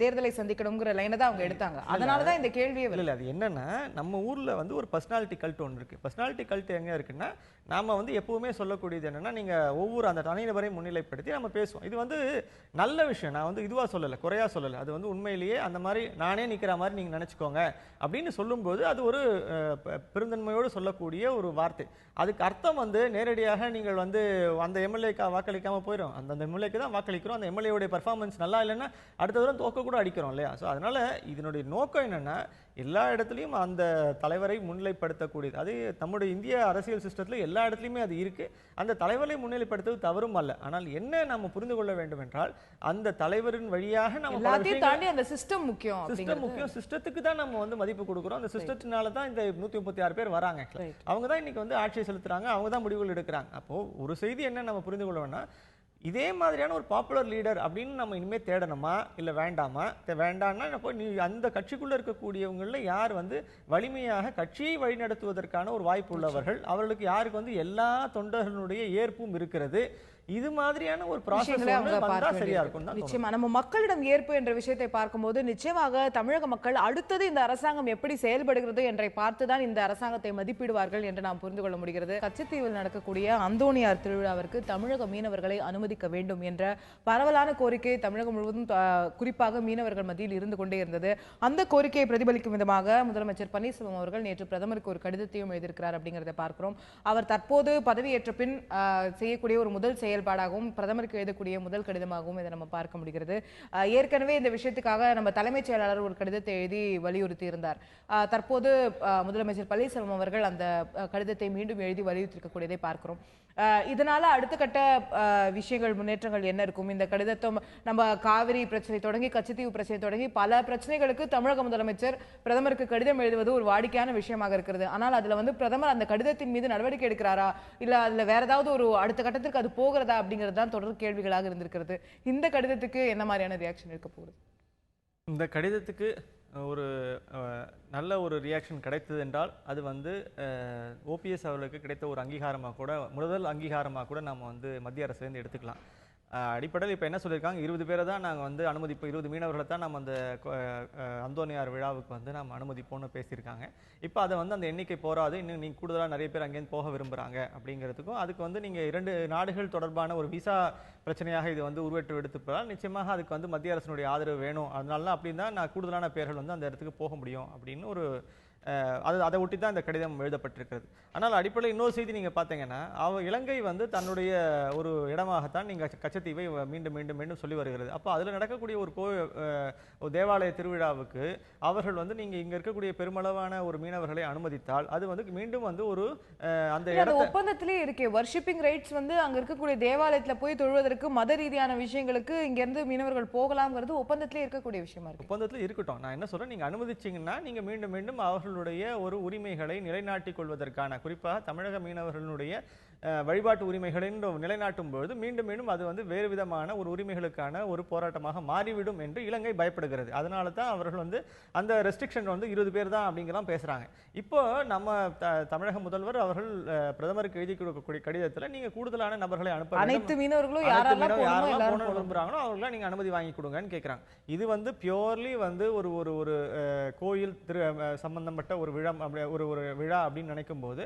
தேர்தலை சந்திக்கணுங்கிற லைனை தான் அவங்க எடுத்தாங்க. அதனாலதான் இந்த கேள்வியே இல்ல. அது என்னன்னா நம்ம ஊர்ல வந்து ஒரு பர்சனாலிட்டி கல்ட் ஒன்று இருக்கு. பர்சனாலிட்டி கல்ட் எங்க இருக்குன்னா நாம வந்து எப்பவுமே சொல்லக்கூடியது என்னன்னா நீங்க ஒவ்வொரு அந்த தனிநபரை முன்னிலைப்படுத்தி நம்ம பேசுவோம். இது வந்து நல்ல விஷயம். நான் வந்து இதுவா சொல்லல, குறையா சொல்லல. அது வந்து உண்மையிலேயே அந்த மாதிரி நானே நிக்கிற மாதிரி நீங்க நினைச்சுக்கோங்க அப்படின்னு சொல்லும்போது அது ஒரு பெருந்தன்மையோடு சொல்லக்கூடிய ஒரு வார்த்தை. அதுக்கு அர்த்தம் வந்து நேரடியாக நீங்கள் வந்து அந்த எம்எல்ஏக்கா வாக்களிக்காம போயிடும். அந்த எம்எல்ஏக்கு தான் வாக்களிக்கிறோம். அந்த எம்எல்ஏவுடைய பெர்ஃபார்மன்ஸ் நல்லா இல்லைன்னா அடுத்த தடவை தோக்க கூட அடிக்கிறோம் இல்லையா? ஸோ அதனால இதனுடைய நோக்கம் என்னன்னா எல்லா இடத்துலையும் அந்த தலைவரை முன்னிலைப்படுத்தக்கூடியது. அது நம்முடைய இந்திய அரசியல் சிஸ்டத்தில் எல்லா இடத்துலையுமே அது இருக்கு. அந்த தலைவரை முன்னிலைப்படுத்துவது தவறும் அல்ல. ஆனால் என்ன நம்ம புரிந்து கொள்ள வேண்டும் என்றால் அந்த தலைவரின் வழியாக நம்ம தாண்டி அந்த சிஸ்டம் முக்கியம். சிஸ்டத்துக்கு தான் நம்ம வந்து மதிப்பு கொடுக்குறோம். அந்த சிஸ்டத்தினால தான் இந்த 136 பேர் வராங்க. அவங்க தான் இன்னைக்கு வந்து ஆட்சியை செலுத்துறாங்க, அவங்க தான் முடிவுகள் எடுக்கிறாங்க. அப்போ ஒரு செய்தி என்ன நம்ம புரிந்து கொள்ள வேண்டாம், இதே மாதிரியான ஒரு பாப்புலர் லீடர் அப்படின்னு நம்ம இனிமே தேடணுமா இல்ல வேண்டாமா? வேண்டாம்னா நீ அந்த கட்சிக்குள்ள இருக்கக்கூடியவங்கள யார் வந்து வலிமையாக கட்சியை வழிநடத்துவதற்கான ஒரு வாய்ப்பு உள்ளவர்கள், அவர்களுக்கு யாருக்கு வந்து எல்லா தொண்டர்களுடைய ஏற்பும் இருக்கிறது, இது மாதிரியான ஒரு ப்ராசஸ் வந்தா சரியா இருக்கும். நிச்சயமா நம்ம மக்களிடம் ஏற்பு என்ற விஷயத்தை பார்க்கும்போது நிச்சயமாக தமிழக மக்கள் அடுத்தது இந்த அரசாங்கம் எப்படி செயல்படுகிறது என்றை பார்த்துதான் இந்த அரசாங்கத்தை மதிப்பிடுவார்கள் என்று நாம் புரிந்து கொள்ள முடிகிறது. கச்சத்தீவில் நடக்கக்கூடிய அந்தோணியார் திருவிழாவிற்கு தமிழக மீனவர்களை அனுமதிக்க வேண்டும் என்ற பரவலான கோரிக்கை தமிழகம் முழுவதும் குறிப்பாக மீனவர்கள் மத்தியில் இருந்து கொண்டே இருந்தது. அந்த கோரிக்கையை பிரதிபலிக்கும் விதமாக முதலமைச்சர் பன்னீர்செல்வம் அவர்கள் நேற்று பிரதமருக்கு ஒரு கடிதத்தையும் எழுதியிருக்கிறார் அப்படிங்கிறத பார்க்கிறோம். அவர் தற்போது பதவியேற்ற பின் செய்யக்கூடிய ஒரு முதல் செயல்பாடாகவும் பிரதமருக்கு எழுதக்கூடிய முதல் கடிதமாகவும் இதை நம்ம பார்க்க முடிகிறது. ஏற்கனவே இந்த விஷயத்துக்காக நம்ம தலைமைச் செயலாளர் ஒரு கடிதத்தை எழுதி வலியுறுத்தி இருந்தார். தற்போது முதலமைச்சர் பன்னீர்செல்வம் அவர்கள் அந்த கடிதத்தை மீண்டும் எழுதி வலியுறுத்திருக்கக்கூடியதை பார்க்கிறோம். இதனால அடுத்த கட்ட விஷயங்கள் முன்னேற்றங்கள் என்ன இருக்கும்? இந்த கடிதத்தை நம்ம காவிரி பிரச்சனை தொடங்கி கச்சத்தீவு பிரச்சனை தொடங்கி பல பிரச்சனைகளுக்கு தமிழக முதலமைச்சர் பிரதமருக்கு கடிதம் எழுதுவது ஒரு வாடிக்கையான விஷயமாக இருக்கிறது. ஆனால் அதுல வந்து பிரதமர் அந்த கடிதத்தின் மீது நடவடிக்கை எடுக்கிறாரா இல்ல அதுல வேற ஏதாவது ஒரு அடுத்த கட்டத்திற்கு அது போகிறதா அப்படிங்கிறது தான் தொடர் கேள்விகளாக இருந்திருக்கிறது. இந்த கடிதத்துக்கு என்ன மாதிரியான ரியாக்ஷன் இருக்க போகுது? இந்த கடிதத்துக்கு ஒரு நல்ல ஒரு ரியாக்ஷன் கிடைத்தது என்றால் அது வந்து ஓபிஎஸ் அவர்களுக்கு கிடைத்த ஒரு அங்கீகாரமாக கூட, முதல் அங்கீகாரமாக கூட நம்ம வந்து மத்திய அரசுலேருந்து எடுத்துக்கலாம். அடிப்படையில் இப்போ என்ன சொல்லியிருக்காங்க, 20 பேரை தான் நாங்கள் வந்து அனுமதிப்போம், 20 மீனவர்களை தான் நம்ம அந்த அந்தோணியார் விழாவுக்கு வந்து நம்ம அனுமதிப்போம்னு பேசியிருக்காங்க. இப்போ அதை வந்து அந்த எண்ணிக்கை போராது, இன்னும் நீங்கள் கூடுதலாக நிறைய பேர் அங்கேருந்து போக விரும்புகிறாங்க அப்படிங்கிறதுக்கும் அதுக்கு வந்து நீங்கள் 2 நாடுகள் தொடர்பான ஒரு விசா பிரச்சனையாக இது வந்து உருவெற்று எடுத்துப்பதால் நிச்சயமாக அதுக்கு வந்து மத்திய அரசினுடைய ஆதரவு வேணும். அதனால தான் அப்படி தான் நான் கூடுதலான பேர்கள் வந்து அந்த இடத்துக்கு போக முடியும் அப்படின்னு ஒரு அதை ஒட்டி தான் இந்த கடிதம் எழுதப்பட்டிருக்கிறது. ஆனால் அடிப்படையில் இன்னொரு செய்தி நீங்கள் பார்த்தீங்கன்னா இலங்கை வந்து தன்னுடைய ஒரு இடமாகத்தான் நீங்கள் கச்சத்தீவை மீண்டும் மீண்டும் மீண்டும் சொல்லி வருகிறது. அப்போ அதில் நடக்கக்கூடிய ஒரு தேவாலய திருவிழாவுக்கு அவர்கள் வந்து நீங்கள் இங்கே இருக்கக்கூடிய பெருமளவான ஒரு மீனவர்களை அனுமதித்தால் அது வந்து மீண்டும் வந்து ஒரு அந்த ஒப்பந்தத்திலே இருக்கே வர்ஷிப்பிங் ரைட்ஸ் வந்து அங்கே இருக்கக்கூடிய தேவாலயத்தில் போய் தொழுவதற்கு மத ரீதியான விஷயங்களுக்கு இங்கேருந்து மீனவர்கள் போகலாம்ங்கிறது ஒப்பந்தத்திலே இருக்கக்கூடிய விஷயமா இருக்கு. ஒப்பந்தத்தில் இருக்கட்டும், நான் என்ன சொல்கிறேன், நீங்கள் அனுமதிச்சிங்கன்னா நீங்கள் மீண்டும் மீண்டும் அவர்கள் ஒரு உரிமைகளை நிலைநாட்டிக் கொள்வதற்கான, குறிப்பாக தமிழக மீனவர்களுடைய வழிபாட்டு உரிமைகளை நிலைநாட்டும் பொழுது மீண்டும் மீண்டும் அது வந்து வேறு விதமான ஒரு உரிமைகளுக்கான ஒரு போராட்டமாக மாறிவிடும் என்று இலங்கை பயப்படுகிறது. அதனால தான் அவர்கள் வந்து அந்த ரெஸ்ட்ரிக்ஷன் வந்து 20 பேர் தான் அப்படிங்கலாம் பேசுறாங்க. இப்போ நம்ம தமிழக முதல்வர் அவர்கள் பிரதமருக்கு எழுதி கொடுக்கக்கூடிய கடிதத்தில் நீங்க கூடுதலான நபர்களை அனுப்ப, அனைத்து மீனவர்களும் யாரெல்லாம் விரும்புறாங்களோ அவர்களாம் நீங்க அனுமதி வாங்கி கொடுங்கன்னு கேட்கறாங்க. இது வந்து பியூர்லி வந்து ஒரு ஒரு கோயில் சம்பந்தப்பட்ட ஒரு விழா அப்படின்னு நினைக்கும் போது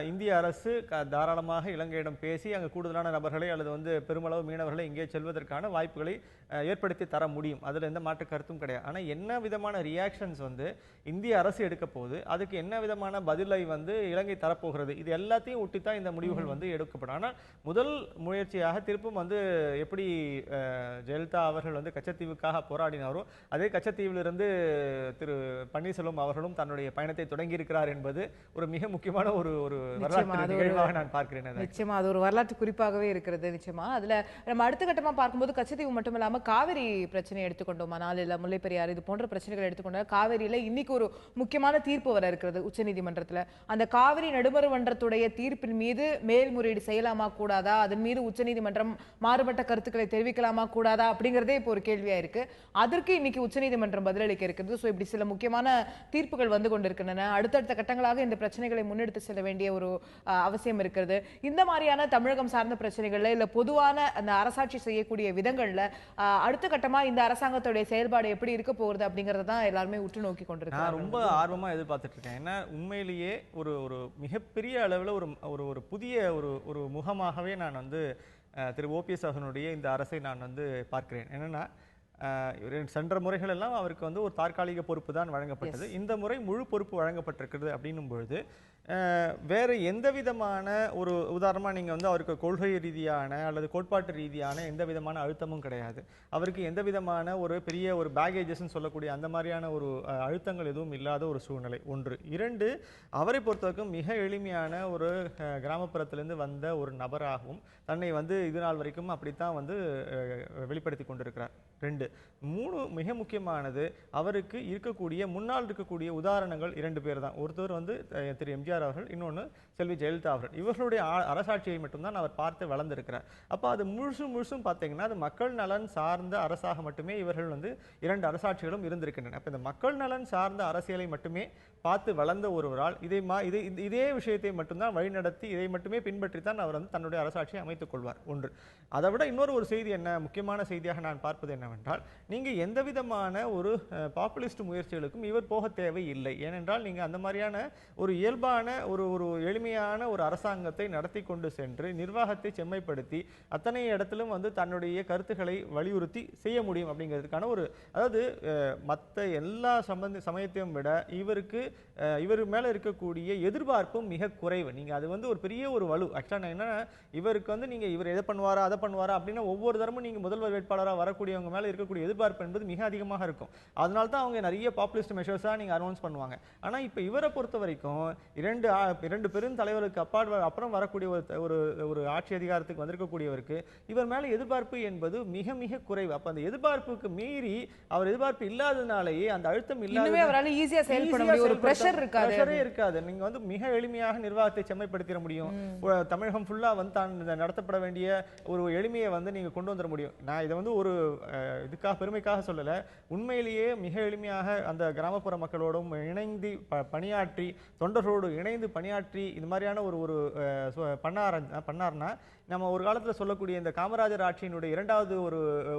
இந்திய அரசு தாராளமாக இலங்கையிடம் பேசி அங்கு கூடுதலான நபர்களை அல்லது வந்து பெருமளவு மீனவர்களை இங்கே செல்வதற்கான வாய்ப்புகளை ஏற்படுத்தி தர முடியும். அதில் எந்த மாற்று கருத்தும் கிடையாது. ஆனால் என்ன விதமான ரியாக்ஷன்ஸ் வந்து இந்திய அரசு எடுக்க போகுது, அதுக்கு என்ன விதமான பதிலை வந்து இலங்கை தரப்போகிறது, இது எல்லாத்தையும் ஒட்டித்தான் இந்த முடிவுகள் வந்து எடுக்கப்படும். ஆனால் முதல் முயற்சியாக திருப்பும் வந்து எப்படி ஜெயலலிதா அவர்கள் வந்து கச்சத்தீவுக்காக போராடினாரோ அதே கச்சத்தீவிலிருந்து திரு பன்னீர்செல்வம் அவர்களும் தன்னுடைய பயணத்தை தொடங்கியிருக்கிறார் என்பது ஒரு மிக முக்கியமான ஒரு ஒரு ஒரு வரலாற்று நிகழ்வாக நான் பார்க்கிறேன். நிச்சயமா அது ஒரு வரலாற்று குறிப்பாகவே இருக்கிறது. நிச்சயமா அதுல நம்ம அடுத்த கட்டமா பார்க்கும்போது கச்சத்தீவு மட்டும் இல்லாம காவிரி பிரச்சனையை எடுத்துக்கொண்டோம், இல்ல முல்லை பெரியாறு இது போன்ற பிரச்சனைகள் எடுத்துக்கொண்ட காவிரியில இன்னைக்கு ஒரு முக்கியமான தீர்ப்பு வர இருக்கிறது உச்சநீதிமன்றத்துல. அந்த காவிரி நடுவர்மன்றத்துடைய தீர்ப்பின் மீது மேல்முறையீடு செய்யலாமா கூடாதா, அதன் மீது உச்சநீதிமன்றம் மாறுபட்ட கருத்துக்களை தெரிவிக்கலாமா கூடாதா அப்படிங்கறதே இப்போ ஒரு கேள்வியா இருக்கு. அதற்கு இன்னைக்கு உச்சநீதிமன்றம் பதிலளிக்க இருக்கிறது. சோ இப்படி சில முக்கியமான தீர்ப்புகள் வந்து கொண்டிருக்கின்றன. அடுத்தடுத்த கட்டங்களாக இந்த பிரச்சனைகளை முன்னெடுத்து செல்ல வேண்டிய ஒரு அவசியம் இருக்கிறது. இந்த மாதிரியான தமிழகம் சார்ந்த பிரச்சனைகள்ல இல்ல பொதுவான அந்த அரசாட்சி செய்யக்கூடிய விதங்கள்ல அடுத்த கட்டமா இந்த அரசாங்கத்துடைய செயல்பாடு எப்படி இருக்க போகுது அப்படிங்கறத தான் எல்லாருமே உற்று நோக்கி கொண்டிருக்காங்க. நான் ரொம்ப ஆர்வமா எதிர்பார்த்துட்டு இருக்கேன். ஏன்னா உண்மையிலேயே ஒரு ஒரு மிகப்பெரிய அளவில் ஒரு ஒரு புதிய ஒரு முகமாகவே நான் வந்து திரு ஓபிஎஸ் அவர்களுடைய இந்த அரசை நான் வந்து பார்க்கிறேன். என்னன்னா சென்ற முறைகள் எல்லாம் அவருக்கு வந்து ஒரு தற்காலிக பொறுப்பு தான் வழங்கப்பட்டது. இந்த முறை முழு பொறுப்பு வழங்கப்பட்டிருக்கிறது அப்படின்னும் பொழுது வேற எந்த விதமான ஒரு உதாரணமாக நீங்கள் வந்து அவருக்கு கொள்கை ரீதியான அல்லது கோட்பாட்டு ரீதியான எந்த விதமான அழுத்தமும் கிடையாது. அவருக்கு எந்த விதமான ஒரு பெரிய ஒரு பேகேஜஸ்ன்னு சொல்லக்கூடிய அந்த மாதிரியான ஒரு அழுத்தங்கள் எதுவும் இல்லாத ஒரு சூழ்நிலை ஒன்று. இரண்டு, அவரை பொறுத்தவரைக்கும் மிக எளிமையான ஒரு கிராமப்புறத்திலிருந்து வந்த ஒரு நபராகவும் தன்னை வந்து இது நாள் வரைக்கும் அப்படித்தான் வந்து வெளிப்படுத்தி கொண்டிருக்கிறார். ரெண்டு. மூணு, மிக முக்கியமானது, அவருக்கு இருக்கக்கூடிய முன்னால் இருக்கக்கூடிய உதாரணங்கள் 2 பேர் தான். ஒருத்தர் வந்து திரு எம்ஜிஆர் அவர்கள், இன்னொன்று செல்வி ஜெயலலிதா அவர்கள். இவர்களுடைய அரசாட்சியை மட்டும்தான் அவர் பார்த்து வளர்ந்திருக்கிறார். அப்போ அது முழுசும் பார்த்தீங்கன்னா அது மக்கள் நலன் சார்ந்த அரசாக மட்டுமே இவர்கள் வந்து 2 அரசாட்சிகளும் இருந்திருக்கின்றன. அப்போ இந்த மக்கள் நலன் சார்ந்த அரசியலை மட்டுமே பார்த்து வளர்ந்த ஒருவரால் இதே விஷயத்தை மட்டும்தான் வழிநடத்தி இதை மட்டுமே பின்பற்றித்தான் அவர் வந்து தன்னுடைய அரசாட்சியை அமைத்துக் கொள்வார். ஒன்று. அதை விட இன்னொரு ஒரு செய்தி என்ன, முக்கியமான செய்தியாக நான் பார்ப்பது என்னவென்றால், நீங்கள் எந்த விதமான ஒரு பாப்புலிஸ்ட் முயற்சிகளுக்கும் இவர் போக தேவை இல்லை. ஏனென்றால் நீங்கள் அந்த மாதிரியான ஒரு இயல்பான ஒரு எளிமையான ஒரு அரசாங்கத்தை நடத்தி கொண்டு சென்று நிர்வாகத்தை செம்மைப்படுத்தி அத்தனை இடத்திலும் வந்து தன்னுடைய கருத்துக்களை வலியுறுத்தி செய்ய முடியும் அப்படிங்கிறதுக்கான ஒரு, அதாவது மற்ற எல்லா சமயத்தையும் விட இவர் மேல இருக்கக்கூடிய எதிர்பார்ப்பும் மிக குறைவு. நீங்க அது வந்து ஒரு பெரிய ஒரு வலு. ஆக்சுவலா என்ன, இவருக்கு வந்து நீங்க இவர் எதை பண்ணுவாரா அதை பண்ணுவாரா அப்படின்னா ஒவ்வொரு தரமும் நீங்க முதல்வர் வேட்பாளராக வரக்கூடியவங்க மேல இருக்கக்கூடிய எதிர்பார்ப்பு என்பது மிக அதிகமாக இருக்கும். அதனால தான் அவங்க நிறைய பாப்புலிஸ்ட் மெஷர்ஸா நீங்க அனௌன்ஸ் பண்ணுவாங்க. ஆனா இப்ப இவரை பொறுத்த வரைக்கும் இரண்டு பெரும் தலைவருக்கு அப்புறம் வரக்கூடிய ஒரு ஆட்சி அதிகாரத்துக்கு வந்திருக்கக்கூடியவருக்கு இவர் மேல எதிர்பார்ப்பு என்பது மிக மிக குறைவு. அப்ப அந்த எதிர்பார்ப்புக்கு மீறி அவர் எதிர்பார்ப்பு இல்லாதனாலேயே அந்த அழுத்தம் இல்லாத அவரால் ஈஸியா செயல்பட முடியும், ஒரு பிரஷர் இருக்காது. நீங்க வந்து மிக எளிமையாக நிர்வாகத்தை செம்மைப்படுத்திட முடியும். தமிழகம் ஃபுல்லா வந்து தான் நடத்தப்பட வேண்டிய ஒரு எளிமையை வந்து நீங்க கொண்டு வந்துட முடியும். நான் இதை வந்து ஒரு இதுக்காக பெருமைக்காக சொல்லல, உண்மையிலேயே மிக எளிமையாக அந்த கிராமப்புற மக்களோடும் இணைந்து பணியாற்றி தொண்டர்களோடு இணைந்து பணியாற்றி இது மாதிரியான ஒரு பண்ணார்னா நம்ம ஒரு காலத்துல சொல்லக்கூடிய இந்த காமராஜர் ஆட்சியினுடைய இரண்டாவது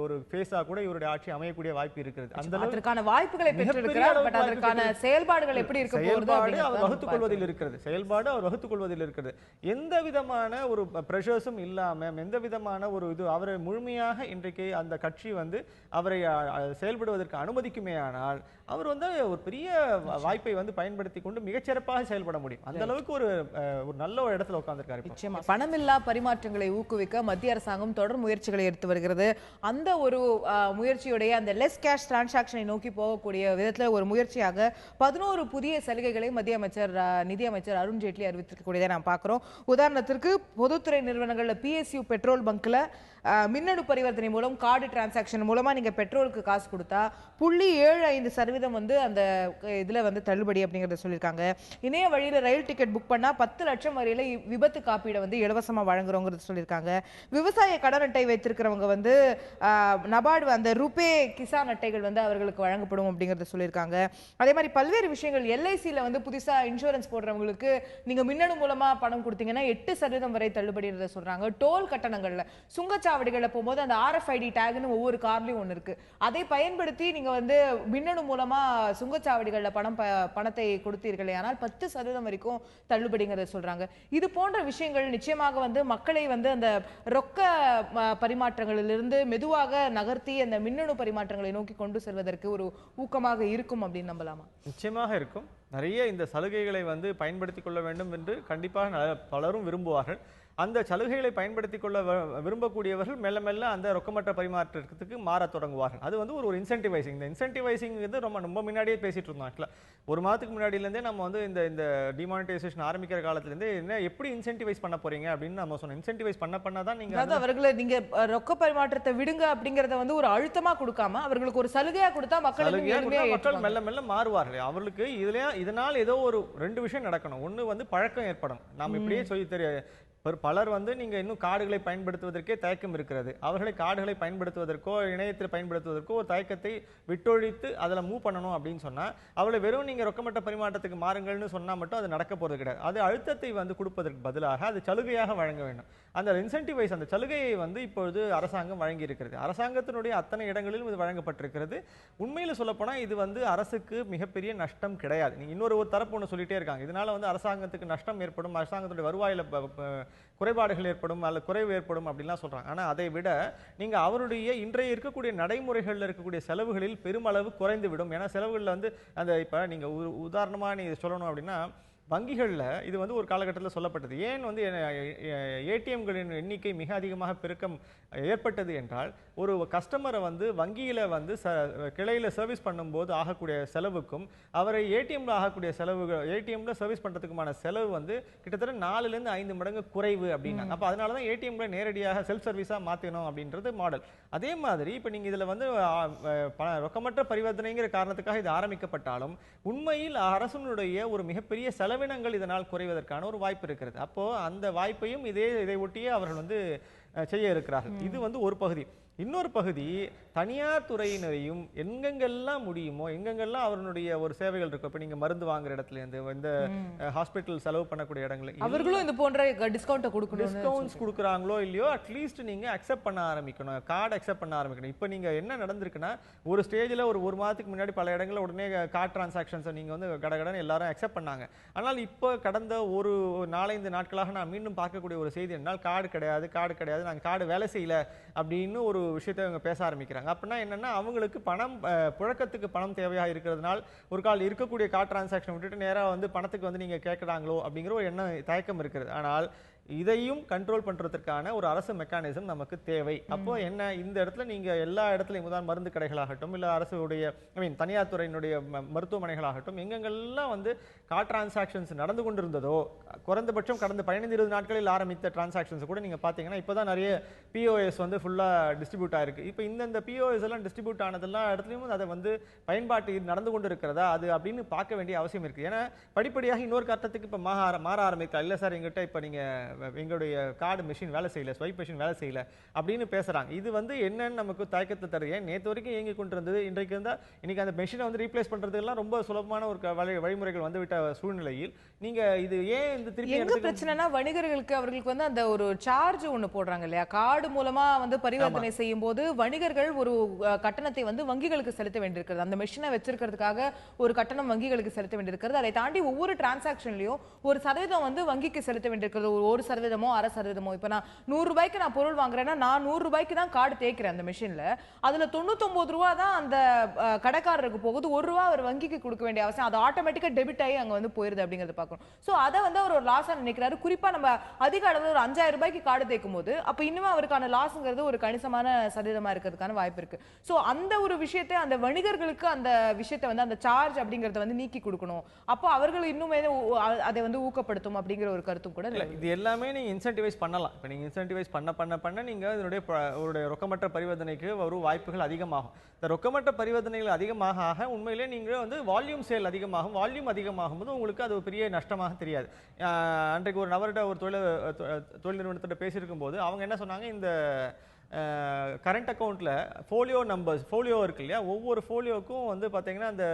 ஒரு ஃபேஸா கூட இவருடைய ஆட்சி அமையக்கூடிய வாய்ப்பு இருக்கிறது. அந்த அதற்கான வாய்ப்புகளை பெற்றிருக்கிறார். பட் அதற்கான செயல்பாடுகள் எப்படி இருக்க போகுது அவர் வகுத்துக் கொள்வதில் இருக்கிறது. செயல்பாடு அவர் வகுத்துக் கொள்வதில் இருக்கிறது. எந்த விதமான ஒரு பிரஷர்ஸும் இல்லாம எந்த விதமான ஒரு இது அவரை முழுமையாக இன்றைக்கு அந்த கட்சி வந்து அவரை செயல்படுவதற்கு அனுமதிக்குமே ஆனால் அவர் வந்து ஒரு பெரிய வாய்ப்பை வந்து பயன்படுத்தி கொண்டு மிகச்சிறப்பாக செயல்பட முடியும். அந்த அளவுக்கு ஒரு நல்ல ஒரு இடத்துல உட்கார்ந்திருக்காரு. நிச்சயமா பணமில்லா பரிமாற்றங்களை ஊக்குவிக்க மத்திய அரசாங்கம் தொடர் முயற்சிகளை எடுத்து வருகிறது. அந்த ஒரு முயற்சியுடைய அந்த லெஸ் கேஷ் டிரான்சாக்ஷனை நோக்கி போகக்கூடிய விதத்துல ஒரு முயற்சியாக 11 புதிய சலுகைகளை மத்திய அமைச்சர் நிதியமைச்சர் அருண் ஜேட்லி அறிவித்திருக்கக்கூடியதை நாம் பார்க்கிறோம். உதாரணத்திற்கு பொதுத்துறை நிறுவனங்கள்ல PSU பெட்ரோல் பங்க்ல மின்னணு பரிவர்த்தனை மூலம் கார்டு டிரான்சாக்ஷன் மூலமா நீங்க பெட்ரோலுக்கு காசு கொடுத்தா 0.75% வந்து அந்த இதுல வந்து தள்ளுபடி அப்படிங்கறத சொல்லியிருக்காங்க. இணைய வழியில ரயில் டிக்கெட் புக் பண்ணா 10 லட்சம் வரையில விபத்து காப்பீடை வந்து இலவசமா வழங்குறோங்கிறது சொல்லியிருக்காங்க. விவசாய கடன் அட்டை வைத்திருக்கிறவங்க வந்து நபார்டு அந்த ரூபே கிசான் அட்டைகள் வந்து அவர்களுக்கு வழங்கப்படும் அப்படிங்கறத சொல்லியிருக்காங்க. அதே மாதிரி பல்வேறு விஷயங்கள் LICல வந்து புதுசா இன்சூரன்ஸ் போடுறவங்களுக்கு நீங்க மின்னணு மூலமா பணம் கொடுத்தீங்கன்னா 8% வரை தள்ளுபடி சொல்றாங்க. டோல் கட்டணங்கள்ல சுங்கச்சாவடிகள்ல போகும்போது அந்த RFID டேக்னு ஒவ்வொரு கார்லயும் ஒன்று இருக்கு. அதை பயன்படுத்தி நீங்க வந்து மின்னணு மூலமா சுங்கச்சாவடிகள்ல பணத்தை கொடுத்தீர்களே ஆனால் 10% வரைக்கும் தள்ளுபடிங்கிறத சொல்றாங்க. இது போன்ற விஷயங்கள் நிச்சயமாக வந்து மக்களை வந்து அந்த ரொக்க பரிமாற்றங்களிலிருந்து மெதுவாக நகர்த்தி அந்த மின்னணு பரிமாற்றங்களை நோக்கி கொண்டு செல்வதற்கு ஒரு ஊக்கமாக இருக்கும் அப்படின்னு நம்பலாமா? நிச்சயமாக இருக்கும். நிறைய இந்த சலுகைகளை வந்து பயன்படுத்திக் கொள்ள வேண்டும் என்று கண்டிப்பாக பலரும் விரும்புவார்கள். அந்த சலுகைகளை பயன்படுத்திக் கொள்ள விரும்பக்கூடியவர்கள் மெல்ல மெல்ல அந்த ரொக்கமற்ற பரிமாற்றத்துக்கு மாறத் தொடங்குவார்கள். அது வந்து ஒரு இன்சென்டிவைசிங். இந்த இன்சென்டிவைசிங் ரொம்ப முன்னாடியே பேசிட்டு இருந்தோம். ஆக்சுவலாக ஒரு மாதத்துக்கு முன்னாடியிலேருந்தே நம்ம வந்து இந்த டிமானிட்டைசேஷன் ஆரம்பிக்கிற காலத்துலேருந்து என்ன எப்படி இன்சென்டிவைஸ் பண்ண போறீங்க அப்படின்னு நம்ம சொன்னோம். இன்சென்டிவைஸ் பண்ண தான் நீங்க அதாவது அவர்களை நீங்க ரொக்க பரிமாற்றத்தை விடுங்க அப்படிங்கறத வந்து ஒரு அழுத்தமா கொடுக்காம அவர்களுக்கு ஒரு சலுகையா கொடுத்தா மக்கள் மெல்ல மெல்ல மாறுவார்கள். அவர்களுக்கு இதனால் ஏதோ ஒரு 2 விஷயம் நடக்கணும். ஒண்ணு வந்து பழக்கம் ஏற்படும். நாம் இப்படியே சொல்லி பலர் வந்து நீங்க இன்னும் கார்டுகளை பயன்படுத்துவதற்கே தயக்கம் இருக்கிறது. அவர்களை கார்டுகளை பயன்படுத்துவதற்கோ இணையத்தில் பயன்படுத்துவதற்கோ ஒரு தயக்கத்தை விட்டொழித்து அதில் மூவ் பண்ணணும் அப்படின்னு சொன்னா அவளை வெறும் நீங்க ரொக்கமற்ற பரிமாற்றத்துக்கு மாறுங்கள்னு சொன்னா மட்டும் அது நடக்க போறது கிடையாது. அது அழுத்தத்தை வந்து கொடுப்பதற்கு பதிலாக அது சலுகையாக வழங்க வேண்டும். அந்த இன்சென்டிவைஸ் அந்த சலுகையை வந்து இப்பொழுது அரசாங்கம் வழங்கி இருக்கிறது. அரசாங்கத்தினுடைய அத்தனை இடங்களிலும் இது வழங்கப்பட்டிருக்கிறது. உண்மையில் சொல்லப்போனா இது வந்து அரசுக்கு மிகப்பெரிய நஷ்டம் கிடையாது. நீங்க இன்னொரு தரப்பு ஒன்று சொல்லிட்டே இருக்காங்க. இதனால வந்து அரசாங்கத்துக்கு நஷ்டம் ஏற்படும், அரசாங்கத்துடைய வருவாயில குறைபாடுகள் ஏற்படும் அல்லது குறைவு ஏற்படும் அப்படிலாம் சொல்றாங்க. ஆனா அதை விட நீங்க அவருடைய இன்றைய இருக்கக்கூடிய நடைமுறைகளில் இருக்கக்கூடிய செலவுகளில் பெருமளவு குறைந்து விடும். ஏன்னா செலவுகளில் வந்து அந்த இப்ப நீங்க உதாரணமா நீங்க சொல்லணும் அப்படின்னா வங்கிகளில் இது வந்து ஒரு காலகட்டத்தில் சொல்லப்பட்டது. ஏன் வந்து ஏடிஎம்களின் எண்ணிக்கை மிக அதிகமாக பெருக்கம் ஏற்பட்டது என்றால் ஒரு கஸ்டமரை வந்து வங்கியில் வந்து கிளையில் சர்வீஸ் பண்ணும்போது ஆகக்கூடிய செலவுக்கும் அவரை ஏடிஎம்ல ஆகக்கூடிய செலவுகள் ஏடிஎம்ல சர்வீஸ் பண்ணுறதுக்குமான செலவு வந்து கிட்டத்தட்ட 4லேருந்து 5 மடங்கு குறைவு அப்படின்னாங்க. அப்போ அதனால தான் ஏடிஎம்ல நேரடியாக செல்ஃப் சர்வீஸாக மாற்றணும் அப்படின்றது மாடல். அதே மாதிரி இப்போ நீங்கள் இதில் வந்து ரொக்கமற்ற பரிவர்த்தனைங்கிற காரணத்துக்காக இது ஆரம்பிக்கப்பட்டாலும் உண்மையில் அரசனுடைய ஒரு மிகப்பெரிய செலவினங்கள் இதனால் குறைவதற்கான ஒரு வாய்ப்பு இருக்கிறது. அப்போ அந்த வாய்ப்பையும் இதை ஒட்டியே அவர்கள் வந்து செய்ய இருக்கிறார்கள். இது வந்து ஒரு பகுதி. இன்னொரு பகுதி தனியார் துறையினரையும் எங்கெங்கெல்லாம் முடியுமோ எங்கெங்கெல்லாம் அவர்களுடைய ஒரு சேவைகள் இருக்கும். இப்போ நீங்க மருந்து வாங்குற இடத்துல இருந்து இந்த ஹாஸ்பிட்டல் செலவு பண்ணக்கூடிய இடங்களை அவர்களும் இந்த போன்ற டிஸ்கவுண்ட்ஸ் கொடுக்குறாங்களோ இல்லையோ அட்லீஸ்ட் நீங்க அக்செப்ட் பண்ண ஆரம்பிக்கணும். கார்டு அக்செப்ட் பண்ண ஆரம்பிக்கணும். இப்போ நீங்க என்ன நடந்திருக்குன்னா ஒரு ஸ்டேஜில் ஒரு மாதத்துக்கு முன்னாடி பல இடங்களில் உடனே கார்டு டிரான்சாக்ஷன்ஸை நீங்க வந்து கடகடன்னு எல்லாரும் அக்செப்ட் பண்ணாங்க. ஆனால் இப்போ கடந்த ஒரு 4-5 நாட்களாக நான் மீண்டும் பார்க்கக்கூடிய ஒரு செய்தி என்னால் கார்டு கிடையாது நாங்கள் கார்டு வேலை செய்யல அப்படின்னு ஒரு விஷயத்தை இவங்க பேச ஆரம்பிக்கிறாங்க. அப்படின்னா என்னன்னா அவங்களுக்கு பணம் புழக்கத்துக்கு பணம் தேவையாக இருக்கிறதுனால ஒரு கால் இருக்கக்கூடிய கார்டு டிரான்சாக்ஷன் விட்டுட்டு நேராக வந்து பணத்துக்கு வந்து நீங்க கேட்குறாங்களோ அப்படிங்கிற ஒரு தயக்கம் இருக்கிறது. ஆனால் இதையும் கண்ட்ரோல் பண்றதுக்கான ஒரு அரசு மெக்கானிசம் நமக்கு தேவை. அப்போ என்ன இந்த இடத்துல நீங்க எல்லா இடத்துலையும் உதாரண மருந்து கடைகளாகட்டும் இல்ல அரசுடைய தனியார் துறையினுடைய மருத்துவமனைகளாகட்டும் எங்கெங்கெல்லாம் வந்து கார்டு டிரான்சாக்ஷன்ஸ் நடந்து கொண்டிருந்ததோ குறைந்தபட்சம் கடந்த 15-20 நாட்களில் ஆரம்பித்த டிரான்சாக்ஷன்ஸ் கூட நீங்க பாத்தீங்கன்னா இப்போதான் நிறைய பிஓஎஸ் வந்து ஃபுல்லா டிஸ்ட்ரிபியூட் ஆயிருக்கு. இப்போ இந்த பிஓஎஸ் எல்லாம் டிஸ்ட்ரிபியூட் ஆனதெல்லாம் இடத்துலையும் அதை வந்து பயன்பாட்டு நடந்து கொண்டு இருக்கிறதா அது அப்படின்னு பார்க்க வேண்டிய அவசியம் இருக்கு. ஏன்னா படிப்படியாக இன்னொரு கட்டத்துக்கு இப்போ மாற ஆரம்பிக்கலாம். இல்லை சார் எங்கிட்ட இப்போ நீங்க எங்களுடைய கார்டு மெஷின் வேலை செய்யல ஸ்வைப் மெஷின் வேலை செய்யல அப்படின்னு பேசுறாங்க. இது வந்து என்னன்னு நமக்கு தயக்கத்தை தருது. நேற்று வரைக்கும் இயங்கி கொண்டிருந்தது இன்றைக்கு இருந்தால் இன்னைக்கு அந்த மெஷினை வந்து ரீப்ளேஸ் பண்றதுக்கெல்லாம் ரொம்ப சுலபமான ஒரு வழிமுறைகள் வந்துவிட்ட சூழ்நிலையில் நீங்க இது ஏன் இந்த திருப்பி எங்க பிரச்சனைனா வணிகர்களுக்கு அவர்களுக்கு வந்து அந்த ஒரு சார்ஜ் ஒன்று போடுறாங்க இல்லையா? கார்டு மூலமா வந்து பரிவர்த்தனை செய்யும் போது வணிகர்கள் ஒரு கட்டணத்தை வந்து வங்கிகளுக்கு செலுத்த வேண்டியிருக்கிறது. அந்த மெஷினை வச்சிருக்கிறதுக்காக ஒரு கட்டணம் வங்கிகளுக்கு செலுத்த வேண்டியிருக்கிறது. அதை தாண்டி ஒவ்வொரு டிரான்சாக்ஷன்லயும் ஒரு சதவீதம் வந்து வங்கிக்கு செலுத்த வேண்டியிருக்கிறது. ஒரு சதவீதமோ 1/2%. இப்ப நான் 100 ரூபாய்க்கு நான் பொருள் வாங்குறேன்னா நான் 100 ரூபாய்க்கு தான் கார்டு தேய்க்கிறேன் அந்த மெஷின்ல. அதுல 99 ரூபா தான் அந்த கடைக்காரருக்கு போகுது. 1 ரூபா அவர் வங்கிக்கு கொடுக்க வேண்டிய அவசியம் அது ஆட்டோமேட்டிக்கா டெபிட் ஆகி அங்க வந்து போயிருது அப்படிங்கறத பார்க்கணும். சோ அதை வந்து அவர் ஒரு லாஸா நினைக்கிறாரு. குறிப்பா நம்ம அதிக அளவில் ஒரு 5000 ரூபாய்க்கு கார்டு தேய்க்கும் போது அப்ப இன்னும் அவருக்கான லாஸ்ங்கிறது ஒரு கணிசமான சதவீதமா இருக்கிறதுக்கான வாய்ப்பு இருக்கு. சோ அந்த ஒரு விஷயத்தை அந்த வணிகர்களுக்கு அந்த விஷயத்தை வந்து அந்த சார்ஜ் அப்படிங்கறத வந்து நீக்கி கொடுக்கணும். அப்போ அவர்கள் இன்னுமே அதை வந்து ஊக்கப்படுத்தும் அப்படிங்கிற ஒரு கருத்தும் கூட இது எல்லாமே நீங்க இன்சென்டிவைஸ் பண்ணலாம். இப்போ நீங்க இன்சென்டிவைஸ் பண்ண நீங்க இதனுடைய ரொக்கமற்ற பரிவர்த்தனைக்கு ஒரு வாய்ப்புகள் அதிகமாகும். இந்த ரொக்கமற்ற பரிவர்த்தனைகள் அதிகமாக உண்மையிலே நீங்க வந்து வால்யூம் சேல் அதிகமாகும். வால்யூம் அதிகமாகும் போது உங்களுக்கு அது ஒரு பெரிய நஷ்டமாக தெரியாது. அன்றைக்கு ஒரு நபர்கிட்ட ஒரு தொழில் நிறுவனத்திட்ட பேசியிருக்கும் போது அவங்க என்ன சொன்னாங்க, இந்த கரண்ட் அக்கௌண்ட்ல ஃபோலியோ இருக்கு இல்லையா, ஒவ்வொரு ஃபோலியோக்கும் வந்து பாத்தீங்கன்னா அந்த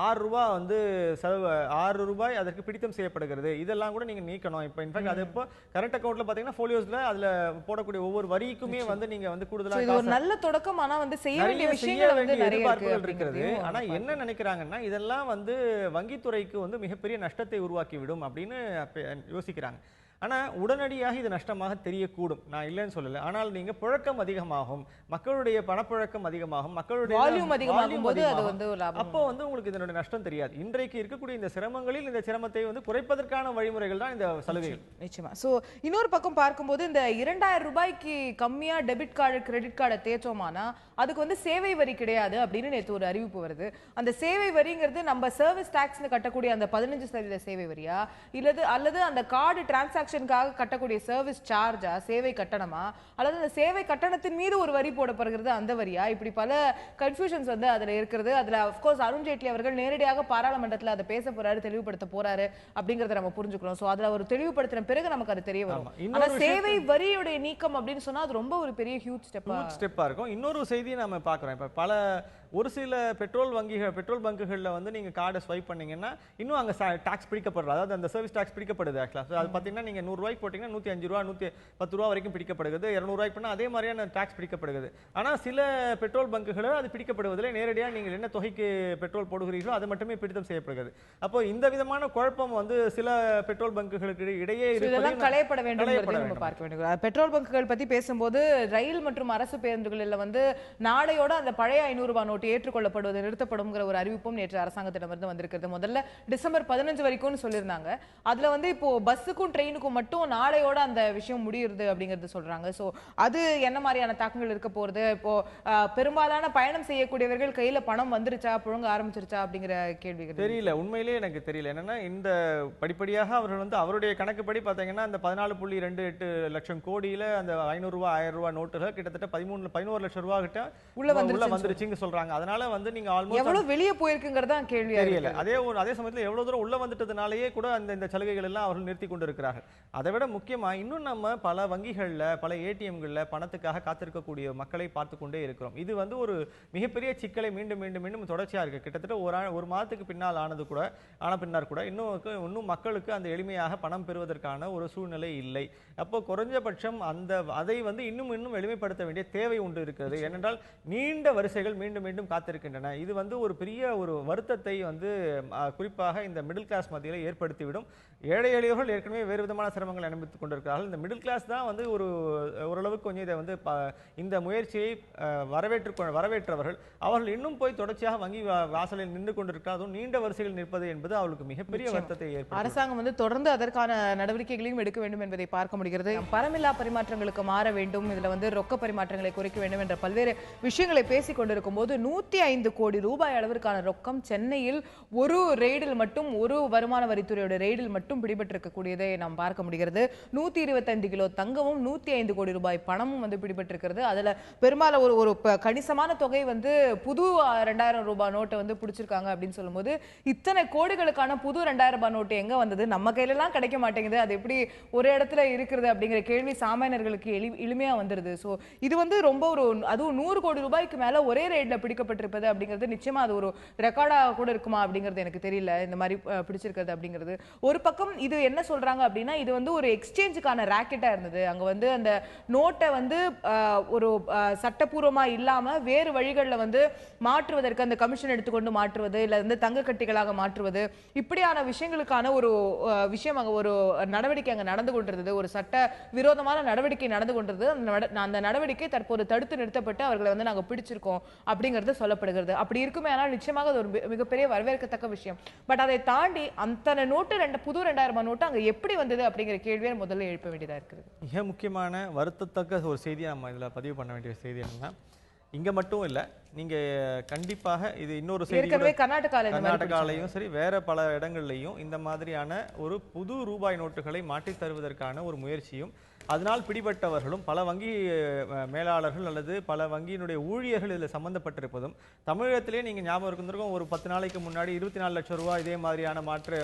6 ரூபாய் வந்து செலவு 6 ரூபாய் அதற்கு பிடித்தம் செய்யப்படுகிறது. இதெல்லாம் கூட நீங்க நீக்கணும். இப்போ இன்ஃபேக்ட் அது இப்போ கரண்ட் அக்கௌண்ட்ல பாத்தீங்கன்னா ஃபோலியோஸ்ல அதுல போடக்கூடிய ஒவ்வொரு வரிக்குமே வந்து நீங்க வந்து கூடுதலா இது ஒரு நல்ல தொடக்கம். ஆனா வந்து செய்ய வேண்டிய விஷயங்கள் வந்து நிறைய இருக்கிறது. ஆனா என்ன நினைக்கிறாங்கன்னா இதெல்லாம் வந்து வங்கித்துறைக்கு வந்து மிகப்பெரிய நஷ்டத்தை உருவாக்கி விடும் அப்படின்னு யோசிக்கிறாங்க. ஆனா உடனடியாக இது நஷ்டமாக தெரியக்கூடும், நான் இல்லைன்னு சொல்லல. ஆனால் நீங்க புழக்கம் அதிகமாகும், மக்களுடைய பணப்புழக்கம் அதிகமாகும், மக்களுடைய வால்யூம் அதிகமாகும் போது அது அதிகமாகும். வந்து ஒரு லாபம். அப்போ வந்து உங்களுக்கு இதனுடைய நஷ்டம் தெரியாது. இன்றைக்கு இருக்கக்கூடிய இந்த சிரமங்களில் இந்த சிரமத்தை வந்து குறைப்பதற்கான வழிமுறைகள் தான் இந்த சலுகைகள். நிச்சயமா. சோ இன்னொரு பக்கம் பார்க்கும்போது இந்த 2000 ரூபாய்க்கு கம்மியா டெபிட் கார்டு கிரெடிட் கார்டை தேய்ச்சோமானா அதுக்கு வந்து சேவை வரி கிடையாது அப்படின்னு நேற்று ஒரு அறிவிப்பு வருது. அந்த சேவை வரிங்கிறது நம்ம சர்வீஸ் டாக்ஸ்னு கட்டக்கூடிய அந்த 15% சேவை வரியா அல்லது அந்த கார்டு டிரான்சாக்ஷனுக்காக கட்டக்கூடிய சர்வீஸ் சார்ஜா, சேவை கட்டணமா, அல்லது அந்த சேவை கட்டணத்தின் மீது ஒரு வரி போடப்படுகிறது அந்த வரியா? இப்படி பல கன்ஃபியூஷன்ஸ் வந்து அதுல இருக்கிறது. அதுல அஃப்கோர்ஸ் அருண் ஜேட்லி அவர்கள் நேரடியாக பாராளுமன்றத்துல அதை பேச போறாரு, தெளிவுபடுத்த போறாரு அப்படிங்கறத நம்ம புரிஞ்சுக்கிறோம். சோ அதுல ஒரு தெளிவுபடுத்தின பிறகு நமக்கு அது தெரிய வரும். ஆனா சேவை வரியுடைய நீக்கம் அப்படின்னு சொன்னா அது ரொம்ப ஒரு பெரிய ஹியூஜ் ஸ்டெப்பா இருக்கும். இன்னொரு செய்தியை நம்ம பார்க்குறோம். இப்போ ஒரு சில பெட்ரோல் பங்குகளில் வந்து நீங்கள் கார்டை ஸ்வைப் பண்ணீங்கன்னா இன்னும் அங்கே டாக்ஸ் பிடிக்கப்படுறது, அதாவது அந்த சர்வீஸ் டாக்ஸ் பிடிக்கப்படுது. ஆக்சுவலாக அது பார்த்தீங்கன்னா நீங்கள் 100 ரூபாய்க்கு போட்டிங்கன்னா 105 ரூபா 110 ரூபா வரைக்கும் பிடிக்கப்படுகிறது. 200 ரூபாய்க்கு பண்ணால் அதே மாதிரியான டாக்ஸ் பிடிக்கப்படுகிறது. ஆனால் சில பெட்ரோல் பங்குகளில் அது பிடிக்கப்படுவதில்லை. நேரடியாக நீங்கள் என்ன தொகைக்கு பெட்ரோல் போடுகிறீர்களோ அது மட்டுமே பிடித்தம் செய்யப்படுகிறது. அப்போ இந்த விதமான குழப்பம் வந்து சில பெட்ரோல் பங்குகளுக்கு இடையே இதெல்லாம் களையப்பட வேண்டும் என்பதை நம்ம பார்க்க வேண்டும். பெட்ரோல் பங்குகள் பத்தி பேசும்போது ரயில் மற்றும் அரசு பேருந்துகளில் வந்து நாளையோட அந்த பழைய 500 ரூபாய் நோட்டு ஏற்றுக்கொள்ளப்படுவது நிறுத்தப்படும்ங்கிற ஒரு அறிவிப்பும் நேற்று அரசாங்கத்திடமிருந்து வந்திருக்கிறது. முதல்ல டிசம்பர் 15 வரைக்கும் சொல்லியிருந்தாங்க. அதுல வந்து இப்போ பஸ்ஸுக்கும் ட்ரெயினுக்கும் மட்டும் நாளையோட அந்த விஷயம் முடியுது அப்படிங்கிறது சொல்றாங்க. சோ அது என்ன மாதிரியான தாக்கங்கள் இருக்க போறது? இப்போ பெரும்பாலான பயணம் செய்யக்கூடியவர்கள் கையில பணம் வந்துருச்சா, புழங்க ஆரம்பிச்சிருச்சா அப்படிங்கிற கேள்விகள் தெரியல. உண்மையிலேயே எனக்கு தெரியல. என்னன்னா இந்த படிப்படியாக அவர்கள் வந்து அவருடைய கணக்குப்படி பார்த்தீங்கன்னா அந்த 14.28 லட்சம் கோடியில அந்த 500 ரூபாய் 1000 ரூபாய் நோட்டுகள் கிட்டத்தட்ட 11 லட்சம் ரூபாய் கிட்ட உள்ள வந்துருச்சுன்னு சொல்றாங்க. அதனால வந்து நீங்க ஆல்மோஸ்ட் எவ்வளவு வெளியே போயிருக்குங்கிறதா கேள்வியா தெரியல. அதே சமயத்துல எவ்வளவு தூரம் உள்ள வந்துட்டதுனாலேயே கூட இந்த சலுகைகள் எல்லாம் அவர்கள் நிறுத்தி கொண்டிருக்கிறார்கள். அதை விட முக்கியமா இன்னும் நம்ம பல வங்கிகள்ல பல ஏடிஎம்கள்ல பணத்துக்காக காத்திருக்கக்கூடிய மக்களை பார்த்து கொண்டே இருக்கிறோம். இது வந்து ஒரு மிகப்பெரிய சிக்கலை மீண்டும் மீண்டும் மீண்டும் தொடர்ச்சியா இருக்கு. கிட்டத்தட்ட ஒரு மாதத்துக்கு பின்னால் பின்னர் கூட இன்னும் மக்களுக்கு அந்த எளிமையாக பணம் பெறுவதற்கான ஒரு சூழ்நிலை இல்லை. அப்போ குறைஞ்சபட்சம் அதை வந்து இன்னும் எளிமைப்படுத்த வேண்டிய தேவை உண்டு இருக்கிறது. ஏனென்றால் நீண்ட வரிசைகள் மீண்டும் மீண்டும் காத்திருக்கின்றன. இது வந்து ஒரு பெரிய ஒரு வருத்தத்தை வந்து குறிப்பாக இந்த மிடில் கிளாஸ் மத்தியில் ஏற்படுத்திவிடும். ஏழை எளியவர்கள் ஏற்கனவே வேறு விதமான சிரமங்களை அனுபவித்துக் கொண்டிருக்கிறார்கள். இந்த மிடில் கிளாஸ் தான் வந்து ஓரளவுக்கு கொஞ்சம் இதை வந்து இந்த முயற்சியை வரவேற்றவர்கள் அவர்கள் இன்னும் போய் தொடர்ச்சியாக வங்கி வாசலில் நின்று கொண்டிருக்கிறார். அதுவும் நீண்ட வரிசைகள் நிற்பது என்பது அவர்களுக்கு மிகப்பெரிய வருத்தத்தை ஏற்படுத்தும். அரசாங்கம் வந்து தொடர்ந்து அதற்கான நடவடிக்கைகளையும் எடுக்க வேண்டும் என்பதை பார்க்க முடிகிறது. பணமில்லா பரிமாற்றங்களுக்கு மாற வேண்டும், இதுல வந்து ரொக்க பரிமாற்றங்களை குறைக்க வேண்டும் என்ற பல்வேறு விஷயங்களை பேசிக் கொண்டிருக்கும் போது 105 கோடி ரூபாய் அளவிற்கான ரொக்கம் சென்னையில் ஒரு ரெய்டில் மட்டும், ஒரு வருமான வரித்துறையோட ரெய்டில் மட்டும் பிடிபட்டிருக்கக்கூடியதை நாம் பார்க்க முடிகிறது. 125 கிலோ தங்கமும் 105 கோடி ரூபாய் பணமும் வந்து பிடிபட்டிருக்கிறது. அதுல பெரும்பாலும் ஒரு கணிசமான தொகை வந்து புது 2000 ரூபாய் நோட்டை வந்து பிடிச்சிருக்காங்க அப்படின்னு சொல்லும்போது இத்தனை கோடிகளுக்கான புது 2000 ரூபாய் நோட்டு எங்க வந்தது? நம்ம கையில எல்லாம் கிடைக்க மாட்டேங்குது, அது எப்படி ஒரு இடத்துல இருக்கிறது அப்படிங்கிற கேள்வி சாமானியர்களுக்கு எளிமையா வந்துருது. சோ இது வந்து ரொம்ப அதுவும் 100 கோடி ரூபாய்க்கு மேல ஒரே ரேட்ல பிடிக்கப்பட்டிருப்பது அப்படிங்கிறது நிச்சயமா அது ஒரு ரெக்கார்டா கூட இருக்குமா அப்படிங்கிறது எனக்கு தெரியல. இந்த மாதிரி பிடிச்சிருக்கிறது அப்படிங்கிறது ஒரு பக்கம். இது என்ன சொல்றாங்க அப்படின்னா இது வந்து ஒரு எக்ஸ்சேஞ்சுக்கான ராக்கெட்டா இருந்தது. அங்க வந்து அந்த நோட்டை வந்து ஒரு சட்டப்பூர்வமா இல்லாம வேறு வழிகளில் வந்து மாற்றுவதற்கு அந்த கமிஷன் எடுத்துக்கொண்டு மாற்றுவது, இல்ல வந்து தங்க கட்டிகளாக மாற்றுவது, இப்படியான விஷயங்களுக்கான ஒரு விஷயம் அங்க ஒரு நடவடிக்கை அங்க நடந்து கொண்டிருந்தது. ஒரு சட்ட விரோதமான நடவடிக்கை நடந்து கொண்டிருந்தது. அந்த நடவடிக்கை தற்போது தடுத்து நிறுத்தப்பட்டு அவர்களை வந்து நாங்க பிடிச்சிருக்கோம் அப்படிங்கிறது சொல்லப்படுகிறது. அப்படி இருக்குமே ஆனால் நிச்சயமாக அது ஒரு மிகப்பெரிய வரவேற்கத்தக்க விஷயம். பட் அதை தாண்டி அந்த நோட்டு புது 2000 ரூபாய் நோட்டு அங்க எப்படி வந்தது அப்படிங்கிற கேள்வியை முதல்ல எழுப்ப வேண்டியதா இருக்குது. மிக முக்கியமான வருத்தத்தக்க ஒரு செய்தியை நம்ம இதுல பதிவு பண்ண வேண்டிய செய்தி என்னன்னா, இங்க மட்டும் இல்ல, நீங்க கண்டிப்பாக இது இன்னொரு செய்தி கர்நாடகாலையும் சரி வேற பல இடங்கள்லையும் இந்த மாதிரியான ஒரு புது ரூபாய் நோட்டுகளை மாற்றித் தருவதற்கான ஒரு முயற்சியும் அதனால் பிடிபட்டவர்களும் பல வங்கி மேலாளர்கள் அல்லது பல வங்கியினுடைய ஊழியர்கள் இதில் சம்பந்தப்பட்டிருப்பதும் தமிழகத்திலே நீங்க ஞாபகம் இருந்திருக்கும். ஒரு 10 நாளைக்கு முன்னாடி 24 லட்சம் ரூபாய் இதே மாதிரியான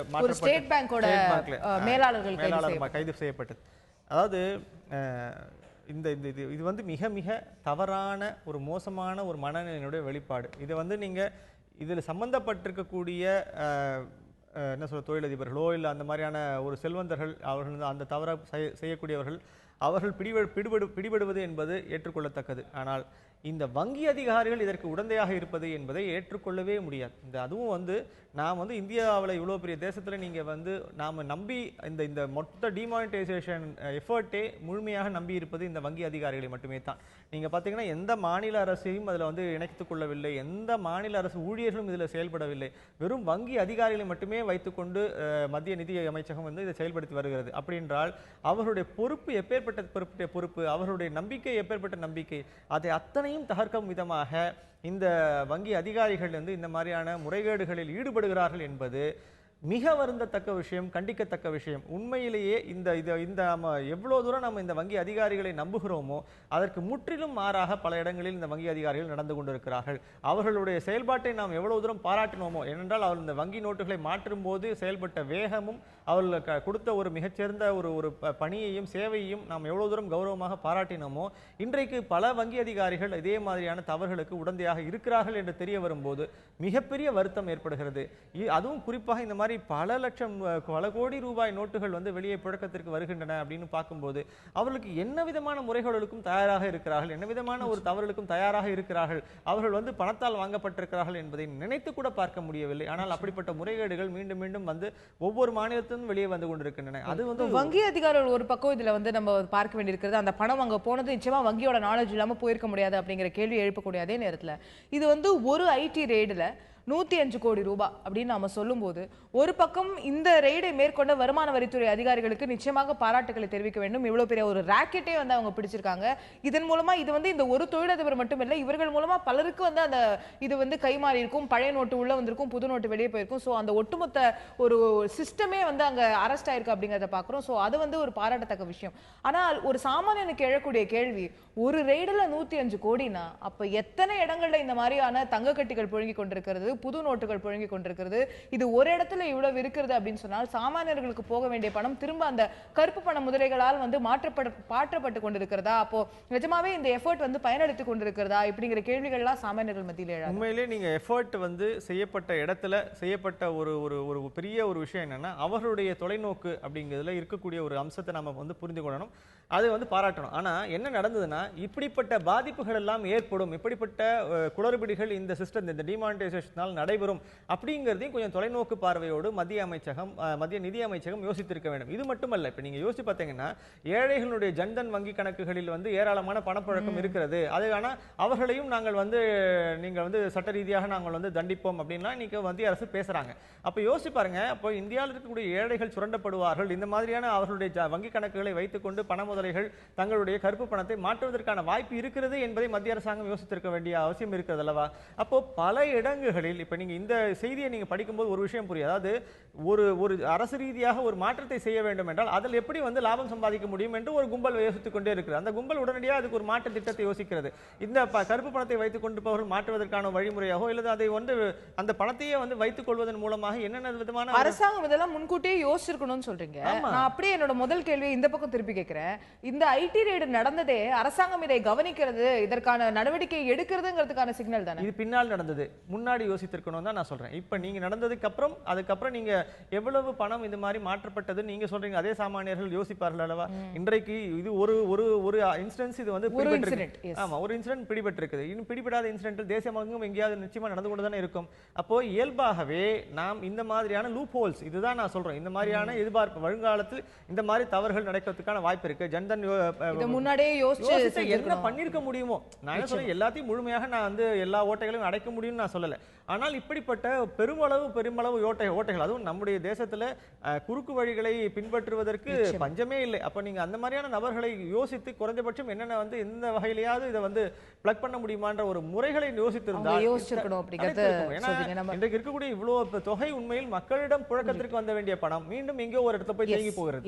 ஸ்டேட் பேங்கோட மேலாளர்கள் கைது செய்யப்பட்டது. அதாவது இது வந்து மிக மிக தவறான ஒரு மோசமான ஒரு மனநிலையினுடைய வெளிப்பாடு. இதை வந்து நீங்க இதில் சம்பந்தப்பட்டிருக்கக்கூடிய என்ன சொல்ல தொழிலதிபர்களோ இல்லை அந்த மாதிரியான ஒரு செல்வந்தர்கள் அவர்கள் அந்த தவறாக செய்யக்கூடியவர்கள் அவர்கள் பிடிபடுவது என்பது ஏற்றுக்கொள்ளத்தக்கது. ஆனால் இந்த வங்கி அதிகாரிகள் இதற்கு உடந்தையாக இருப்பது என்பதை ஏற்றுக்கொள்ளவே முடியாது. அதுவும் நாம் இந்தியாவில் இவ்வளோ பெரிய தேசத்தில் நீங்கள் நாம் நம்பி இந்த மொத்த டிமானிட்டைசேஷன் எஃபர்ட்டே முழுமையாக நம்பி இருப்பது இந்த வங்கி அதிகாரிகளை மட்டுமே தான். நீங்கள் பார்த்தீங்கன்னா எந்த மாநில அரசையும் அதில் இணைத்துக் கொள்ளவில்லை, எந்த மாநில அரசு ஊழியர்களும் இதில் செயல்படவில்லை. வெறும் வங்கி அதிகாரிகளை மட்டுமே வைத்துக்கொண்டு மத்திய நிதி அமைச்சகம் இதை செயல்படுத்தி வருகிறது. அப்படி என்றால் அவர்களுடைய பொறுப்பு எப்பேற்பட்ட பொறுப்பு, அவர்களுடைய நம்பிக்கை எப்பேற்பட்ட நம்பிக்கை, அதை அத்தனையும் தகர்க்கும் விதமாக இந்த வங்கி அதிகாரிகள் இந்த மாதிரியான முறைகேடுகளில் ஈடுபடுகிறார்கள் என்பது மிக வருந்தத்தக்க விஷயம், கண்டிக்கத்தக்க விஷயம். உண்மையிலேயே நம்ம எவ்வளவு தூரம் நம்ம இந்த வங்கி அதிகாரிகளை நம்புகிறோமோ அதற்கு முற்றிலும் மாறாக பல இடங்களில் இந்த வங்கி அதிகாரிகள் நடந்து கொண்டிருக்கிறார்கள். அவர்களுடைய செயல்பாட்டை நாம் எவ்வளவு தூரம் பாராட்டினோமோ, ஏனென்றால் அவர் இந்த வங்கி நோட்டுகளை மாற்றும் போது செயல்பட்ட வேகமும் அவர்கள் கொடுத்த ஒரு மிகச்சிறந்த ஒரு பணியையும் சேவையையும் நாம் எவ்வளவு தூரம் கௌரவமாக பாராட்டினோமோ, இன்றைக்கு பல வங்கி அதிகாரிகள் இதே மாதிரியான தவறுகளுக்கு உடந்தையாக இருக்கிறார்கள் என்று தெரிய வரும்போது மிகப்பெரிய வருத்தம் ஏற்படுகிறது. அதுவும் குறிப்பாக இந்த மாதிரி பல லட்சம் பல கோடி ரூபாய் நோட்டுகள் வெளியே புழக்கத்திற்கு வருகின்றன அப்படின்னு பார்க்கும்போது அவர்களுக்கு என்ன விதமான முறைகளுக்கும் தயாராக இருக்கிறார்கள், என்ன விதமான ஒரு தவறுகளுக்கும் தயாராக இருக்கிறார்கள், அவர்கள் பணத்தால் வாங்கப்பட்டிருக்கிறார்கள் என்பதை நினைத்து கூட பார்க்க முடியவில்லை. ஆனால் அப்படிப்பட்ட முறைகேடுகள் மீண்டும் மீண்டும் ஒவ்வொரு மாநிலத்திலும் வெளியே வந்து கொண்டிருக்கின்றன. அது வங்கி அதிகாரிகள் ஒரு பக்கம் இதுல நம்ம பார்க்க வேண்டியிருக்கிறது, அந்த பணம் அங்க போனது நிச்சயமா வங்கியோட நாலேஜ் இல்லாம போயிருக்க முடியாது அப்படிங்கிற கேள்வி எழுப்பக்கூடிய அதே நேரத்துல இது ஒரு ஐடி ரெய்டுல 105 கோடி ரூபாய் அப்படின்னு நாம சொல்லும்போது ஒரு பக்கம் இந்த ரெய்டை மேற்கொண்ட வருமான வரித்துறை அதிகாரிகளுக்கு நிச்சயமாக பாராட்டுகளை தெரிவிக்க வேண்டும். இவ்வளவு பெரிய ஒரு ராக்கெட்டே அவங்க பிடிச்சிருக்காங்க. இதன் மூலமா இது இந்த ஒரு தொழிலதிபர் மட்டும் இல்லை, இவர்கள் மூலமா பலருக்கு அந்த இது கைமாறி இருக்கும், பழைய நோட்டு உள்ள வந்திருக்கும், புது நோட்டு வெளியே போயிருக்கும். ஸோ அந்த ஒட்டுமொத்த ஒரு சிஸ்டமே அங்க அரெஸ்ட் ஆயிருக்கு அப்படிங்கிறத பாக்குறோம். ஸோ அது ஒரு பாராட்டத்தக்க விஷயம். ஆனால் ஒரு சாமானியனுக்கு எழக்கூடிய கேள்வி, ஒரு ரெய்டுல 105 கோடினா அப்ப எத்தனை இடங்கள்ல இந்த மாதிரியான தங்க கட்டிகள் புழங்கி கொண்டிருக்கிறது, புது நோட்டுகள் புழங்கி கொண்டிருக்கிறது, இது ஒரு இடத்துல இவ்வளவு இருக்கிறது அப்படின்னு சொன்னால் சாமானியர்களுக்கு போக வேண்டிய பணம் திரும்ப அந்த கருப்பு பண முதலைகளால் மாற்றப்பட்டு கொண்டிருக்கிறதா? அப்போ நிஜமாவே இந்த எஃபர்ட் பயனளித்துக் கொண்டிருக்கிறதா? இப்படிங்கிற கேள்விகள்லாம் சாமானியர்கள் மத்தியில் எழாது. உண்மையிலே நீங்க எஃபர்ட் செய்யப்பட்ட இடத்துல செய்யப்பட்ட ஒரு பெரிய ஒரு விஷயம் என்னன்னா, அவர்களுடைய தொலைநோக்கு அப்படிங்கிறதுல இருக்கக்கூடிய ஒரு அம்சத்தை நம்ம புரிந்து கொள்ளணும், அது பாராட்டணும். ஆனா என்ன நடந்ததுன்னா, இப்படிப்பட்ட பாதிப்புகள் எல்லாம் ஏற்படும், இப்படிப்பட்ட குளறுபடிகள் இந்த சிஸ்டம் இந்த டிமானிட்டைசேஷனால் நடைபெறும் அப்படிங்கிறதையும் கொஞ்சம் தொலைநோக்கு பார்வையோடு மத்திய நிதி அமைச்சகம் யோசித்திருக்க வேண்டும். இது மட்டுமல்ல, இப்ப நீங்க யோசிச்சு பார்த்தீங்கன்னா ஏழைகளுடைய ஜன்தன் வங்கி கணக்குகளில் ஏராளமான பணப்புழக்கம் இருக்கிறது. அது ஆனா அவர்களையும் நாங்கள் நீங்க சட்ட ரீதியாக நாங்கள் தண்டிப்போம் அப்படின்லாம் இன்னைக்கு மத்திய அரசு பேசுறாங்க. அப்ப யோசிச்சு பாருங்க, அப்போ இந்தியாவில் இருக்கக்கூடிய ஏழைகள் சுரண்டப்படுவார்கள், இந்த மாதிரியான அவர்களுடைய வங்கி கணக்குகளை வைத்துக்கொண்டு பண முதலைகள் தங்களுடைய கருப்பு பணத்தை மாற்றுவதற்கான வாய்ப்பு இருக்கிறது என்பதை மத்திய அரசாங்கம் யோசித்திருக்க வேண்டிய அவசியம் இருக்கிறது அல்லவா? அப்போ பல இடங்களில் இப்ப நீங்க இந்த செய்தியை நீங்க படிக்கும்போது ஒரு விஷயம் புரியும். அதாவது ஒரு அரசு ரீதியாக ஒரு மாற்றத்தை செய்ய வேண்டும் என்றால் அதில் எப்படி லாபம் சம்பாதிக்க முடியும் என்று ஒரு கும்பல் யோசித்துக் கொண்டே இருக்கிறது. அந்த கும்பல் உடனடியாக அதுக்கு ஒரு மாற்று திட்டத்தை யோசிக்கிறது. இந்த கருப்பு பணத்தை வைத்துக் கொண்டிருப்பவர்கள் மாற்றுவதற்கான வழிமுறையாகோ இல்லது அதை அந்த பணத்தையே வைத்துக் கொள்வதன் மூலமாக என்னென்ன விதமான அரசாங்கம் இதெல்லாம் முன்கூட்டியே யோசிச்சிருக்கணும்னு சொல்றீங்க. நான் அப்படியே என்னோட முதல் கேள்வியை இந்த பக்கம் திருப்பி கேட்கிறேன். இந்த ஐடி ரெய்டு நடந்ததே அரசாங்கம் இதை கவனிக்கிறது, இதற்கான நடவடிக்கை எடுக்கிறதுங்கிறதுக்கான சிக்னல் தானே? இது பின்னால் நடந்தது, முன்னாடி யோசித்திருக்கணும் தான் நான் சொல்றேன். இப்ப நீங்க நடந்ததுக்கு அப்புறம் அதுக்கப்புறம் நீங்க எவ்வளவு பணம் இந்த மாதிரி மாற்றப்பட்டது நீங்க சொல்றீங்க, அதே சாமானியர்கள் யோசிப்பார்கள் அல்லவா? இன்றைக்கு இது ஒரு இன்சிடென்ஸ், இது பிடிபட்டிருக்கு. ஆமா, ஒரு இன்சிடென்ட் பிடிபட்டிருக்குது. இன்னும் பிடிபடாத இன்சிடென்ட் தேசமெங்கும் எங்கேயாவது நிச்சயமா நடந்து கொண்டு தானே இருக்கும். அப்போ இயல்பாகவே நாம் இந்த மாதிரியான லூப் ஹோல்ஸ், இதுதான் நான் சொல்றேன், இந்த மாதிரியான எதிர்பார்ப்பு வருங்காலத்தில் இந்த மாதிரி தவறுகள் நடக்கிறதுக்கான வாய்ப்பு இருக்கு. ஜன்தன் முன்னாடியே யோசிச்சு என்ன பண்ணிருக்க முடியுமோ, நான் என்ன சொல்றேன், எல்லாத்தையும் முழுமையாக நான் எல்லா ஓட்டைகளையும் அடைக்க முடியும்னு நான் சொல்லல. ஆனால் இப்படிப்பட்ட பெருமளவு ஓட்டைகள், அதுவும் நம்முடைய தேசத்துல குறுக்கு வழிகளை பின்பற்றுவதற்கு பஞ்சமே இல்லை. அப்ப நீங்க அந்த மாதிரியான நபர்களை யோசித்து குறைஞ்சபட்சம் என்னென்ன எந்த வகையிலேயாவது இதை பிளக் பண்ண முடியுமான்ற ஒரு முறைகளை யோசித்திருந்தால் இன்றைக்கு இருக்கக்கூடிய இவ்வளவு தொகை உண்மையில் மக்களிடம் புழக்கத்திற்கு வந்த வேண்டிய பணம் மீண்டும் எங்கோ ஒரு இடத்துல போய் தேங்கி போகிறது.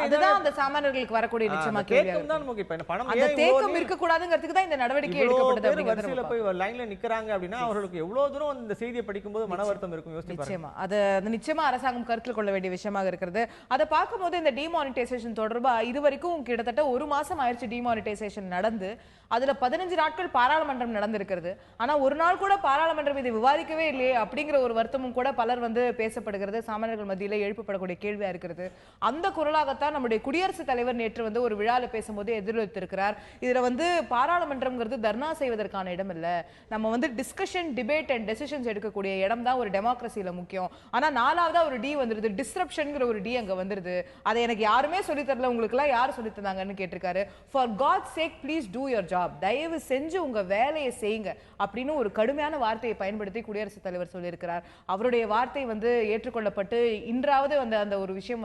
அதுதான் அந்த சாமானியர்களுக்கு வரக்கூடிய நிச்சயமா கேள்வி தான். நமக்கு இப்ப பணம் தேக்கம் இருக்க கூடாதுங்கிறதுக்கு தான் இந்த நடவடிக்கை எடுக்கப்பட்டது. வரிசையில போய் லைன்ல நிக்கறாங்க அப்படின்னா அவர்களுக்கு எவ்வளவு தூரம் இந்த செய்தியை படிக்கும்போது மன வருத்தம் இருக்கும். யோசிச்சு நிச்சயமா அது நிச்சயமா அரசாங்கம் கருத்தில் கொள்ள வேண்டிய விஷயமாக இருக்கிறது. அதை பார்க்கும்போது இந்த டிமானிட்டைசேஷன் தொடர்பா இது வரைக்கும் கிட்டத்தட்ட ஒரு மாசம் ஆயிடுச்சு டிமானிட்டைசேஷன் நடந்து. அதுல 15 நாட்கள் பாராளுமன்றம் நடந்திருக்கிறது. ஆனா ஒரு நாள் கூட பாராளுமன்றம் இதை விவாதிக்கவே இல்லையே அப்படிங்கிற ஒரு வருத்தமும் கூட பலர் பேசப்படுகிறது. சாமானியர்கள் மத்தியில எழுப்பப்படக்கூடிய கேள்வியா இருக்கிறது. அந்த குரலாகத்தான் நம்முடைய குடியரசுத் தலைவர் நேற்று ஒரு விழாவில் பேசும்போது எதிரொலித்திருக்கிறார். இதுல பாராளுமன்றம்ங்கிறது தர்ணா செய்வதற்கான இடம் இல்ல, நம்ம டிஸ்கஷன், டிபேட் அண்ட் டெசிஷன்ஸ் எடுக்கக்கூடிய இடம் தான் ஒரு டெமோக்ரஸியில முக்கியம். ஆனா நாலாவதா ஒரு டி வந்துருது, டிஸ்ரப்ஷன்ங்கிற ஒரு டி அங்க வந்துருது. அதை எனக்கு யாருமே சொல்லி தரல, உங்களுக்கு எல்லாம் யார் சொல்லி தந்தாங்கன்னு கேட்டிருக்காரு. For God sake please do your job, தயவு செஞ்சு உங்க வேலையை செய்யுங்க அப்படின்னு ஒரு கடுமையான வார்த்தையை பயன்படுத்தி குடியரசுத் தலைவர் சொல்லியிருக்கிறார். அவருடைய வார்த்தை ஏற்றுக்கொள்ளப்பட்டு இன்றாவது அந்த ஒரு விஷயம்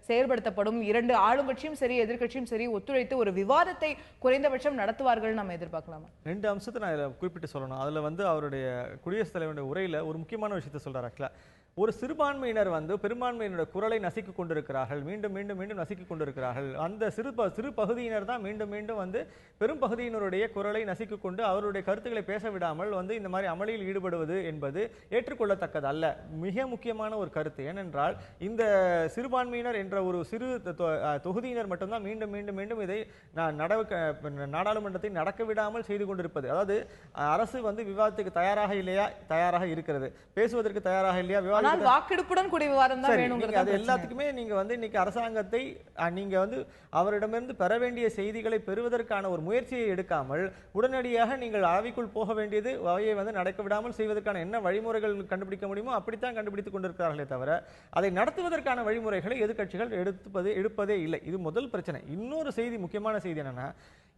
செயல்படுத்தப்படும். இரண்டு ஆளுங்கட்சியும் சரி எதிர்க்கட்சியும் சரி ஒத்துழைத்து ஒரு விவாதத்தை குறைந்தபட்சம் நடத்துவார்கள் நம்ம எதிர்பார்க்கலாமா? ரெண்டு அம்சத்தை நான் குறிப்பிட்டு சொல்லணும். அதுல அவருடைய குடியரசுத் தலைவருடைய உரையில ஒரு முக்கியமான விஷயத்தை சொல்றாரு. ஆக்சுவலா ஒரு சிறுபான்மையினர் பெரும்பான்மையினுடைய குரலை நசிக்க கொண்டிருக்கிறார்கள், மீண்டும் மீண்டும் மீண்டும் நசிக்க கொண்டிருக்கிறார்கள். அந்த சிறு பகுதியினர் தான் மீண்டும் மீண்டும் பெரும் பகுதியினருடைய குரலை நசிக்க கொண்டு அவருடைய கருத்துக்களை பேச விடாமல் இந்த மாதிரி அமளியில் ஈடுபடுவது என்பது ஏற்றுக்கொள்ளத்தக்கது அல்ல. மிக முக்கியமான ஒரு கருத்து. ஏனென்றால் இந்த சிறுபான்மையினர் என்ற ஒரு சிறு தொகுதியினர் மட்டும்தான் மீண்டும் மீண்டும் மீண்டும் இதை நாடாளுமன்றத்தை நடக்க விடாமல் செய்து கொண்டிருப்பது. அதாவது அரசு விவாதத்துக்கு தயாராக இல்லையா, தயாராக இருக்கிறது, பேசுவதற்கு தயாராக இல்லையா, வாக்கெடுப்புடன் கூடிய விவாதம் தான் வேணும்ங்கிறது. அது எல்லாத்துக்குமே நீங்க இன்னைக்கு அரசாங்கத்தை நீங்க அவரிடமிருந்து பெற வேண்டிய செய்திகளை பெறுவதற்கான ஒரு முயற்சியை எடுக்காமல் உடனடியாக நீங்கள் அவைக்குள் போக வேண்டியது, அவையை நடக்க விடாமல் செய்வதற்கான என்ன வழிமுறைகள் கண்டுபிடிக்க முடியுமோ அப்படித்தான் கண்டுபிடித்துக் கொண்டிருக்கிறார்களே தவிர அதை நடத்துவதற்கான வழிமுறைகளை எதிர்க்கட்சிகள் எடுப்பதே இல்லை. இது முதல் பிரச்சனை. இன்னொரு செய்தி, முக்கியமான செய்தி என்னன்னா,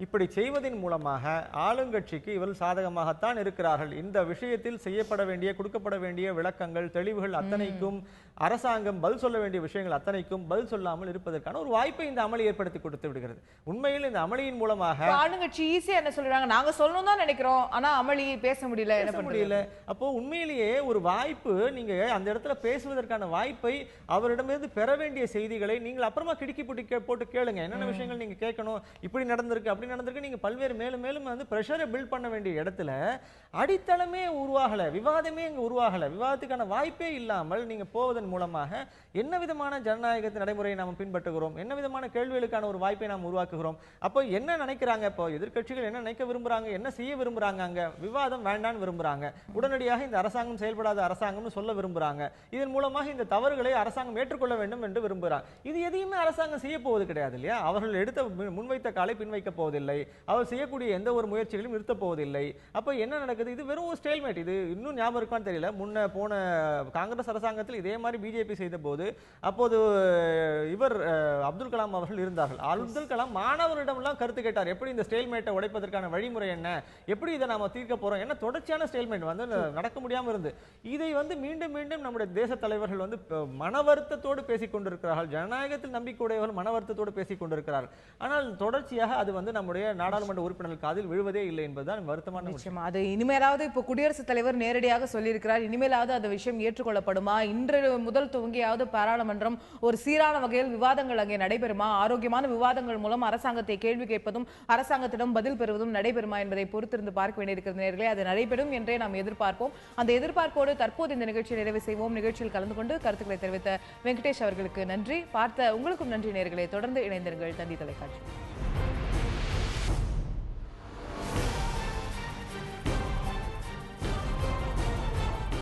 இப்படி செய்வதன் மூலமாக ஆளுங்கட்சிக்கு இவர்கள் சாதகமாகத்தான் இருக்கிறார்கள். இந்த விஷயத்தில் செய்யப்பட வேண்டிய, கொடுக்கப்பட வேண்டிய விளக்கங்கள், தெளிவுகள் அத்தனைக்கும் அரசாங்கம் பதில் சொல்ல வேண்டிய விஷயங்கள் அத்தனைக்கும் பதில் சொல்லாமல் இருப்பதற்கான ஒரு வாய்ப்பை இந்த அமளி ஏற்படுத்தி கொடுத்து விடுகிறது. உண்மையில் இந்த அமளியின் மூலமாக ஆளுங்கட்சி ஈஸியா என்ன சொல்றாங்க, நாங்க சொல்லணும் தான் நினைக்கிறோம், ஆனா அமளி பேச முடியல, என்ன முடியல. அப்போ உண்மையிலேயே ஒரு வாய்ப்பு, நீங்க அந்த இடத்துல பேசுவதற்கான வாய்ப்பை அவரிடமிருந்து பெற வேண்டிய செய்திகளை நீங்கள் அப்புறமா கிடுக்கி போட்டு கேளுங்க. என்னென்ன விஷயங்கள் நீங்க கேட்கணும், இப்படி நடந்திருக்கு அப்படி நடந்திருக்கு, நீங்க பல்வேறு மேலும் மேலும் பிரஷரை பில்ட் பண்ண வேண்டிய இடத்துல அடித்தளமே உருவாகல, விவாதமே இங்க உருவாகல. விவாதத்துக்கான வாய்ப்பே இல்லாமல் நீங்க போவதன் மூலமாக என்ன விதமான ஜனநாயகத்தின் நடைமுறையை நாம் பின்பற்றுகிறோம், என்ன விதமான கேள்விகளுக்கான ஒரு வாய்ப்பை நாம் உருவாக்குகிறோம். அப்போ என்ன நினைக்கிறாங்க, இப்போ எதிர்க்கட்சிகள் என்ன நினைக்க விரும்புறாங்க, என்ன செய்ய விரும்புறாங்க, அங்க விவாதம் வேண்டான்னு விரும்புறாங்க, உடனடியாக இந்த அரசாங்கம் செயல்படாத அரசாங்கம்னு சொல்ல விரும்புறாங்க. இதன் மூலமாக இந்த தவறுகளை அரசாங்கம் ஏற்றுக்கொள்ள வேண்டும் என்று விரும்புறாங்க. இது எதையுமே அரசாங்கம் செய்ய போவது கிடையாது இல்லையா? அவர்கள் எடுத்த முன்வைத்த காலை பின்வைக்க போவதில்லை, அவர் செய்யக்கூடிய எந்த ஒரு முயற்சிகளையும் நிறுத்த போவதில்லை. அப்ப என்ன நடக்குது? இது வெறும் ஒரு ஸ்டேல்மேட். இது இன்னும் ஞாபகம் இருக்கான்னு தெரியல, முன்ன போன காங்கிரஸ் அரசாங்கத்தில் இதே மாதிரி பிஜேபி செய்த போது அப்போது இவர் அப்துல் கலாம் அவர்கள் இருந்தார்கள். அப்துல் கலாம் மாணவரிடம் எல்லாம் கருத்து கேட்டார், எப்படி இந்த ஸ்டேல்மேட்டை உடைப்பதற்கான வழிமுறை என்ன, எப்படி இதை நாம தீர்க்க போறோம், என்ன தொடர்ச்சியான ஸ்டேல்மேட் நடக்க முடியாம இருந்து இதை மீண்டும் மீண்டும் நம்முடைய தேச தலைவர்கள் மன வருத்தத்தோடு பேசிக் கொண்டிருக்கிறார்கள். ஜனநாயகத்தில் நம்பிக்கையுடையவர்கள் மன வருத்தத்தோடு பேசிக் கொண்டிருக்கிறார்கள். ஆனால் தொடர்ச்சியாக அது நம்முடைய நாடாளுமன்ற உறுப்பினர்கள் காதில் விழுவதே இல்லை என்பதுதான் வருத்தமான விஷயம். அது இனிமேலாவது இப்போ குடியரசுத் தலைவர் நேரடியாக சொல்லியிருக்கிறார், இனிமேலாவது அந்த விஷயம் ஏற்றுக்கொள்ளப்படுமா, இன்று முதல் துவங்கியாவது பாராளுமன்றம் ஒரு சீரான வகையில் விவாதங்கள் அங்கே நடைபெறுமா, ஆரோக்கியமான விவாதங்கள் மூலம் அரசாங்கத்தை கேள்வி கேட்பதும் அரசாங்கத்திடம் பதில் பெறுவதும் நடைபெறுமா என்பதை பொறுத்திருந்து பார்க்க வேண்டியிருக்கிறது நேயர்களே. அது நடைபெறும் என்றே நாம் எதிர்பார்ப்போம். அந்த எதிர்பார்ப்போடு தற்போது இந்த நிகழ்ச்சியை நிறைவு செய்வோம். நிகழ்ச்சியில் கலந்து கொண்டு கருத்துக்களை தெரிவித்த வெங்கடேஷ் அவர்களுக்கு நன்றி. பார்த்த உங்களுக்கும் நன்றி நேயர்களே. தொடர்ந்து இணைந்திருங்கள் தந்தி தொலைக்காட்சி.